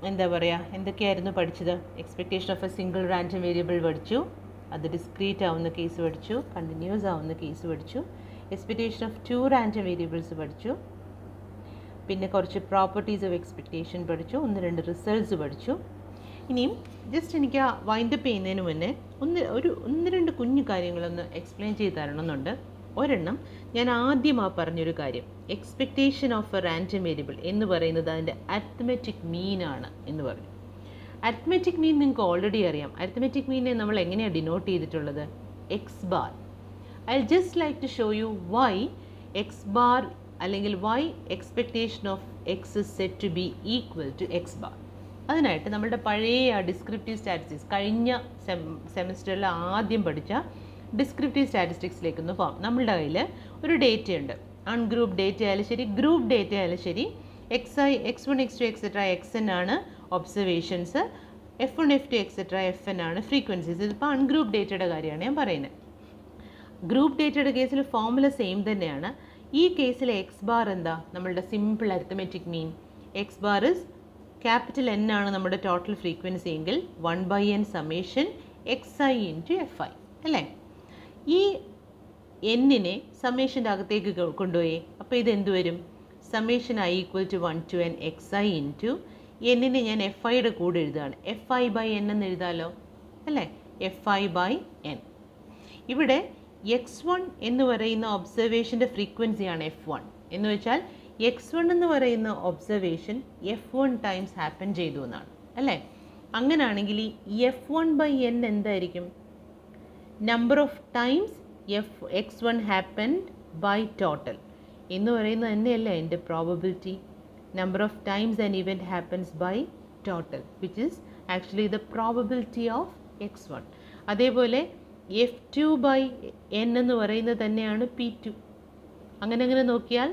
Speaker 1: എന്താ പറയുക, എന്തൊക്കെയായിരുന്നു പഠിച്ചത്? Expectation of A single random variable പഠിച്ചു, അത് ഡിസ്ക്രീറ്റ് ആവുന്ന കേസ് പഠിച്ചു, കണ്ടിന്യൂസ് ആവുന്ന കേസ് പഠിച്ചു, എക്സ്പെക്റ്റേഷൻ ഓഫ് 2 റാൻഡം വേരിയബിൾസ് പഠിച്ചു, പിന്നെ കുറച്ച് പ്രോപ്പർട്ടീസ് ഓഫ് എക്സ്പെക്റ്റേഷൻ പഠിച്ചു, 1-2 റിസൾട്ട്സ് പഠിച്ചു. ഇനിയും ജസ്റ്റ് എനിക്ക് ആ വൈൻഡപ്പ് ചെയ്യുന്നതിന് മുന്നേ ഒന്ന് രണ്ട് കുഞ്ഞു കാര്യങ്ങളൊന്ന് എക്സ്പ്ലെയിൻ ചെയ്ത് തരണമെന്നുണ്ട്. ഒരെണ്ണം ഞാൻ ആദ്യം പറഞ്ഞൊരു കാര്യം, expectation of A random variable എന്ന് പറയുന്നത് അതിൻ്റെ അരിത്മെറ്റിക് മീൻ ആണ് എന്ന് പറഞ്ഞു. അരിത്മെറ്റിക് മീൻ നിങ്ങൾക്ക് ഓൾറെഡി അറിയാം. അരിത്മെറ്റിക് മീനെ നമ്മൾ എങ്ങനെയാണ് ഡിനോട്ട് ചെയ്തിട്ടുള്ളത്? X bar. I just like to show you why x bar അല്ലെങ്കിൽ why expectation of x is set to be equal to x bar. അതിനായിട്ട് നമ്മളുടെ പഴയ ഡിസ്ക്രിപ്റ്റീവ് സ്റ്റാറ്റിസ്റ്റിക്സ് കഴിഞ്ഞ സെമിസ്റ്ററിൽ ആദ്യം പഠിച്ച ഡിസ്ക്രിപ്റ്റീവ് സ്റ്റാറ്റിസ്റ്റിക്സിലേക്കൊന്ന് പോകാം. നമ്മളുടെ കയ്യിൽ ഒരു ഡേറ്റ ഉണ്ട്. അൺഗ്രൂപ്പ് ഡേറ്റ ആയാലും ശരി, ഗ്രൂപ്പ് ഡേറ്റ ആയാലും ശരി, XI, X1, X2 etcetera XN ആണ് observations, F1, F2 etcetera FN ആണ് ഫ്രീക്വൻസീസ്. ഇതിപ്പോൾ അൺഗ്രൂപ്പ് ഡേറ്റയുടെ കാര്യമാണ് ഞാൻ പറയുന്നത്. ഗ്രൂപ്പ് ഡേറ്റയുടെ കേസിൽ ഫോർമുല സെയിം തന്നെയാണ്. ഈ കേസിലെ എക്സ് ബാർ എന്താ? നമ്മളുടെ simple arithmetic mean. X bar is capital N ആണ് നമ്മുടെ ടോട്ടൽ ഫ്രീക്വൻസി എങ്കിൽ 1/n summation XI into FI അല്ലേ? ഈ എന്നിനെ സമ്മേഷൻ്റെ അകത്തേക്ക് കൊണ്ടുപോയി. അപ്പോൾ ഇതെന്ത് വരും? Summation I equal to 1 to n XI into എന്നിനെ ഞാൻ FIയുടെ കൂടെ എഴുതുകയാണ്. FI/n എന്ന് എഴുതാമല്ലോ അല്ലേ? FI/n. ഇവിടെ X1 എന്ന് പറയുന്ന ഒബ്സർവേഷൻ്റെ ഫ്രീക്വൻസിയാണ് F1 എന്ന് വെച്ചാൽ X1 എന്ന് പറയുന്ന ഒബ്സർവേഷൻ F1 ടൈംസ് ഹാപ്പൻ ചെയ്തു എന്നാണ് അല്ലേ? അങ്ങനെയാണെങ്കിൽ ഈ F1/n എന്തായിരിക്കും? Number of times X1 happened by total എന്ന് പറയുന്നത് തന്നെയല്ലേ എൻ്റെ probability. Number of times an event happens by total which is actually the probability of X1. അതേപോലെ F2/n എന്ന് പറയുന്നത് തന്നെയാണ് P2. അങ്ങനെ നോക്കിയാൽ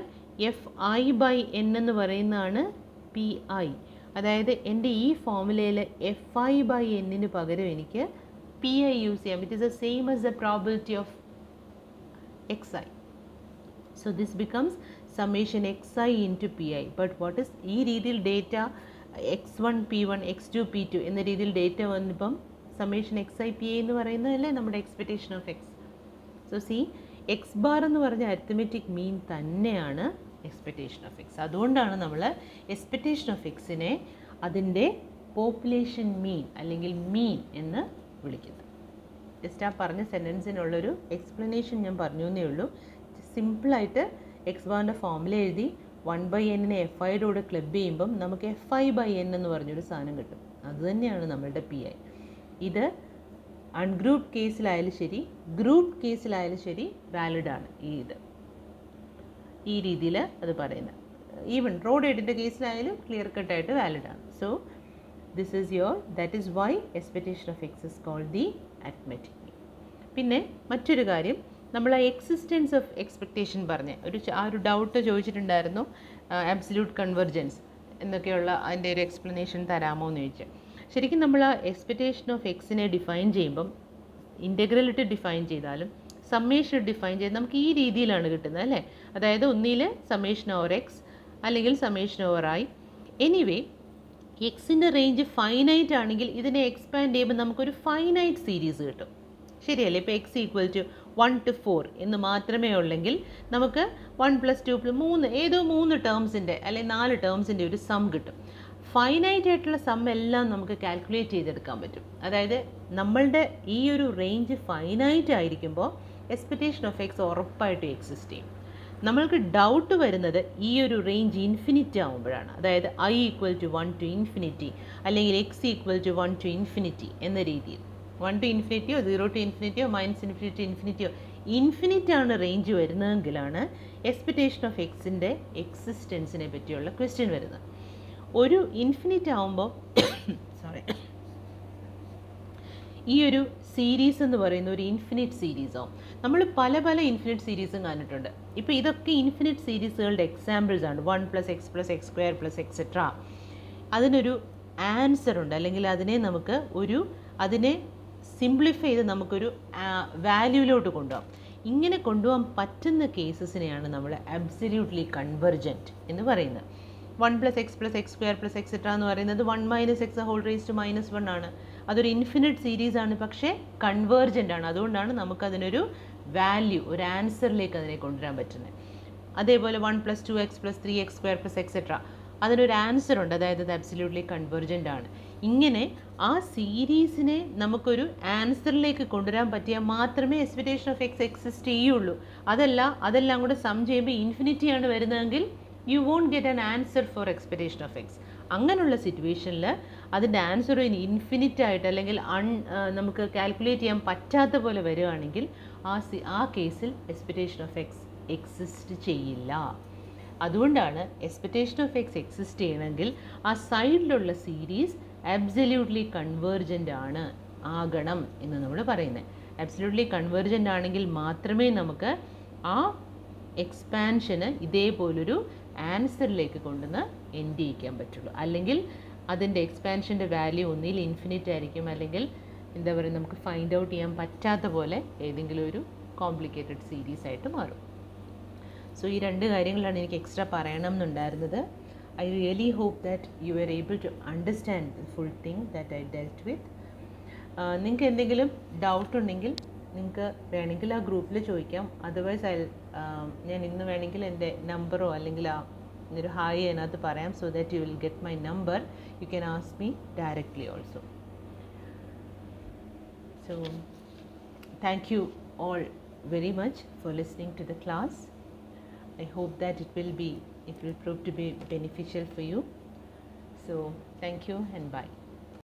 Speaker 1: FI/n എന്ന് പറയുന്നതാണ് PI. അതായത് എൻ്റെ ഈ ഫോർമുലയിൽ FI/n പകരം എനിക്ക് PI യൂസ് ചെയ്യാം. It is the same as the probability of XI. So this becomes summation XI into PI. But what is ഈ രീതിയിൽ data X1 P1 X2 P2 എന്ന രീതിയിൽ ഡേറ്റ വന്നപ്പം സമ്മേഷൻ XI PI എന്ന് പറയുന്നതല്ലേ നമ്മുടെ expectation of x. So C X bar എന്ന് പറഞ്ഞ arithmetic mean തന്നെയാണ് എക്സ്പെക്റ്റേഷൻ ഓഫ് എക്സ്. അതുകൊണ്ടാണ് നമ്മൾ എക്സ്പെക്റ്റേഷൻ ഓഫ് എക്സിനെ അതിൻ്റെ പോപ്പുലേഷൻ മീൻ അല്ലെങ്കിൽ മീൻ എന്ന് വിളിക്കുന്നത്. ജസ്റ്റ് ആ പറഞ്ഞ സെൻറ്റൻസിനുള്ളൊരു എക്സ്പ്ലനേഷൻ ഞാൻ പറഞ്ഞു എന്നേ ഉള്ളൂ. സിമ്പിളായിട്ട് എക്സ് ബാറിൻ്റെ ഫോർമുല എഴുതി 1/n FIയുടെ കൂടെ ക്ലബ് ചെയ്യുമ്പം നമുക്ക് FI/n എന്ന് പറഞ്ഞൊരു സാധനം കിട്ടും. അതുതന്നെയാണ് നമ്മളുടെ PI. ഇത് അൺഗ്രൂപ്പ് കേസിലായാലും ശരി, ഗ്രൂപ്പ് കേസിലായാലും ശരി വാലിഡാണ് ഈ രീതിയിൽ അത് പറയുന്നത്. ഈവൻ റോ ഡേറ്റിൻ്റെ കേസിലായാലും ക്ലിയർ കട്ടായിട്ട് വാലിഡാണ്. So this is that is why expectation of x is called the arithmetic mean. പിന്നെ മറ്റൊരു കാര്യം, നമ്മൾ ആ എക്സിസ്റ്റൻസ് ഓഫ് എക്സ്പെക്റ്റേഷൻ പറഞ്ഞ ആ ഒരു ഡൗട്ട് ചോദിച്ചിട്ടുണ്ടായിരുന്നു, ആബ്സല്യൂട്ട് കൺവെർജൻസ് എന്നൊക്കെയുള്ള അതിൻ്റെ ഒരു എക്സ്പ്ലനേഷൻ തരാമോ എന്ന് ചോദിച്ചാൽ. ശരിക്കും നമ്മൾ ആ എക്സ്പെക്റ്റേഷൻ ഓഫ് എക്സിനെ ഡിഫൈൻ ചെയ്യുമ്പം ഇൻ്റഗ്രലിട്ട് ഡിഫൈൻ ചെയ്താലും സമ്മേഷൻ ഡിഫൈൻ ചെയ്ത് നമുക്ക് ഈ രീതിയിലാണ് കിട്ടുന്നത് അല്ലേ. അതായത് ഒന്നിൽ സമ്മേഷൻ ഓവർ എക്സ് അല്ലെങ്കിൽ സമ്മേഷൻ ഓവർ ഐ. എനിവേ എക്സിൻ്റെ റേഞ്ച് ഫൈനൈറ്റ് ആണെങ്കിൽ ഇതിനെ എക്സ്പാൻഡ് ചെയ്യുമ്പോൾ നമുക്കൊരു ഫൈനൈറ്റ് സീരീസ് കിട്ടും, ശരിയല്ലേ. ഇപ്പോൾ എക്സ് ഈക്വൽ ടു 1 to 4 എന്ന് മാത്രമേ ഉള്ളെങ്കിൽ നമുക്ക് 1 + 2 + 3 ഏതോ 3 ടേംസിൻ്റെ അല്ലെങ്കിൽ 4 ടേംസിൻ്റെ ഒരു സം കിട്ടും. ഫൈനൈറ്റ് ആയിട്ടുള്ള സം എല്ലാം നമുക്ക് കാൽക്കുലേറ്റ് ചെയ്തെടുക്കാൻ പറ്റും. അതായത് നമ്മളുടെ ഈ ഒരു റേഞ്ച് ഫൈനൈറ്റ് ആയിരിക്കുമ്പോൾ എക്സ്പെക്റ്റേഷൻ ഓഫ് എക്സ് ഉറപ്പായിട്ടും എക്സിസ്റ്റ് ചെയ്യും. നമ്മൾക്ക് ഡൗട്ട് വരുന്നത് ഈ ഒരു റേഞ്ച് ഇൻഫിനിറ്റി ആകുമ്പോഴാണ്. അതായത് ഐ ഈക്വൽ ടു 1 to ∞ അല്ലെങ്കിൽ എക്സ് ഈക്വൽ ടു 1 to ∞ എന്ന രീതിയിൽ 1 to ∞ 0 to ∞, -∞ to ∞, ഇൻഫിനിറ്റ് ആണ് റേഞ്ച് വരുന്നതെങ്കിലാണ് എക്സ്പെക്റ്റേഷൻ ഓഫ് എക്സിൻ്റെ എക്സിസ്റ്റൻസിനെ പറ്റിയുള്ള ക്വസ്റ്റ്യൻ വരുന്നത്. ഒരു ഇൻഫിനിറ്റ് ആകുമ്പോൾ ഈ ഒരു സീരീസ് എന്ന് പറയുന്ന ഒരു ഇൻഫിനിറ്റ് സീരീസ് ആവും. നമ്മൾ പല പല ഇൻഫിനിറ്റ് സീരീസും കണ്ടിട്ടുണ്ട്. ഇപ്പോൾ ഇതൊക്കെ ഇൻഫിനിറ്റ് സീരീസുകളുടെ എക്സാമ്പിൾസ് ആണ്. 1 + x + x² + എക്സെട്ര. അതിനൊരു ആൻസർ ഉണ്ട്, അല്ലെങ്കിൽ അതിനെ സിംപ്ലിഫൈ ചെയ്ത് നമുക്കൊരു വാല്യൂവിലോട്ട് കൊണ്ടുപോകാം. ഇങ്ങനെ കൊണ്ടുപോകാൻ പറ്റുന്ന കേസസിനെയാണ് നമ്മൾ അബ്സല്യൂട്ട്ലി കൺവെർജൻറ്റ് എന്ന് പറയുന്നത്. 1 + x + x² + എക്സെട്ര എന്ന് പറയുന്നത് 1 - x⁻⁻⁻⁻ ആണ്. അതൊരു ഇൻഫിനിറ്റ് സീരീസ് ആണ്, പക്ഷേ കൺവേർജൻ്റ് ആണ്. അതുകൊണ്ടാണ് നമുക്കതിനൊരു വാല്യൂ, ഒരു ആൻസറിലേക്ക് അതിനെ കൊണ്ടുവരാൻ പറ്റുന്നത്. അതേപോലെ 1 + 2x + 3x² + എക്സെട്ര, അതിനൊരു ആൻസർ ഉണ്ട്, അതായത് അത് അബ്സല്യൂട്ട്ലി കൺവെർജൻ്റ് ആണ്. ഇങ്ങനെ ആ സീരീസിനെ നമുക്കൊരു ആൻസറിലേക്ക് കൊണ്ടുവരാൻ പറ്റിയാൽ മാത്രമേ എക്സ്പെക്റ്റേഷൻ ഓഫ് എക്സ് എക്സിസ്റ്റ് ചെയ്യുള്ളൂ. അതെല്ലാം കൂടെ സം ചെയ്യുമ്പോൾ ഇൻഫിനിറ്റിയാണ് വരുന്നതെങ്കിൽ you won't get an answer for expectation of x. അങ്ങനെയുള്ള സിറ്റുവേഷനിൽ അതിൻ്റെ ആൻസർ ഇൻഫിനിറ്റ് ആയിട്ട് അല്ലെങ്കിൽ നമുക്ക് കാൽക്കുലേറ്റ് ചെയ്യാൻ പറ്റാത്ത പോലെ വരികയാണെങ്കിൽ ആ കേസിൽ എക്സ്പെക്റ്റേഷൻ ഓഫ് എക്സ് എക്സിസ്റ്റ് ചെയ്യില്ല. അതുകൊണ്ടാണ് എക്സ്പെക്റ്റേഷൻ ഓഫ് എക്സ് എക്സിസ്റ്റ് ചെയ്യണമെങ്കിൽ ആ സൈഡിലുള്ള സീരീസ് അബ്സല്യൂട്ട്ലി കൺവേർജൻ്റ് ആകണം എന്ന് നമ്മൾ പറയുന്നത്. അബ്സല്യൂട്ട്ലി കൺവേർജൻ്റ് ആണെങ്കിൽ മാത്രമേ നമുക്ക് ആ എക്സ്പാൻഷന് ഇതേപോലൊരു ആൻസറിലേക്ക് കൊണ്ടുവന്ന് എൻഡ് ചെയ്യിക്കാൻ പറ്റുള്ളൂ. അല്ലെങ്കിൽ അതിൻ്റെ എക്സ്പാൻഷൻ്റെ വാല്യൂ ഒന്നിൽ ഇൻഫിനിറ്റ് ആയിരിക്കും, അല്ലെങ്കിൽ എന്താ പറയുക, നമുക്ക് ഫൈൻഡ് ഔട്ട് ചെയ്യാൻ പറ്റാത്ത പോലെ ഏതെങ്കിലും ഒരു കോംപ്ലിക്കേറ്റഡ് സീരീസ് ആയിട്ട് മാറും. സോ ഈ രണ്ട് കാര്യങ്ങളാണ് എനിക്ക് എക്സ്ട്രാ പറയണം എന്നുണ്ടായിരുന്നത്. I really hope that you are able to understand the full thing that I dealt with. നിങ്ങൾക്ക് എന്തെങ്കിലും ഡൗട്ട് ഉണ്ടെങ്കിൽ നിങ്ങൾക്ക് വേണമെങ്കിൽ ആ ഗ്രൂപ്പിൽ ചോദിക്കാം. അതർവൈസ് ഞാൻ ഇന്ന് വേണമെങ്കിൽ എൻ്റെ നമ്പറോ അല്ലെങ്കിൽ ഒരു ഹായ് അതിനകത്ത് പറയാം. So that you will get my number. You can ask me directly also. So thank you all very much for listening to the class. I hope that it will prove to be beneficial for you. So thank you and bye.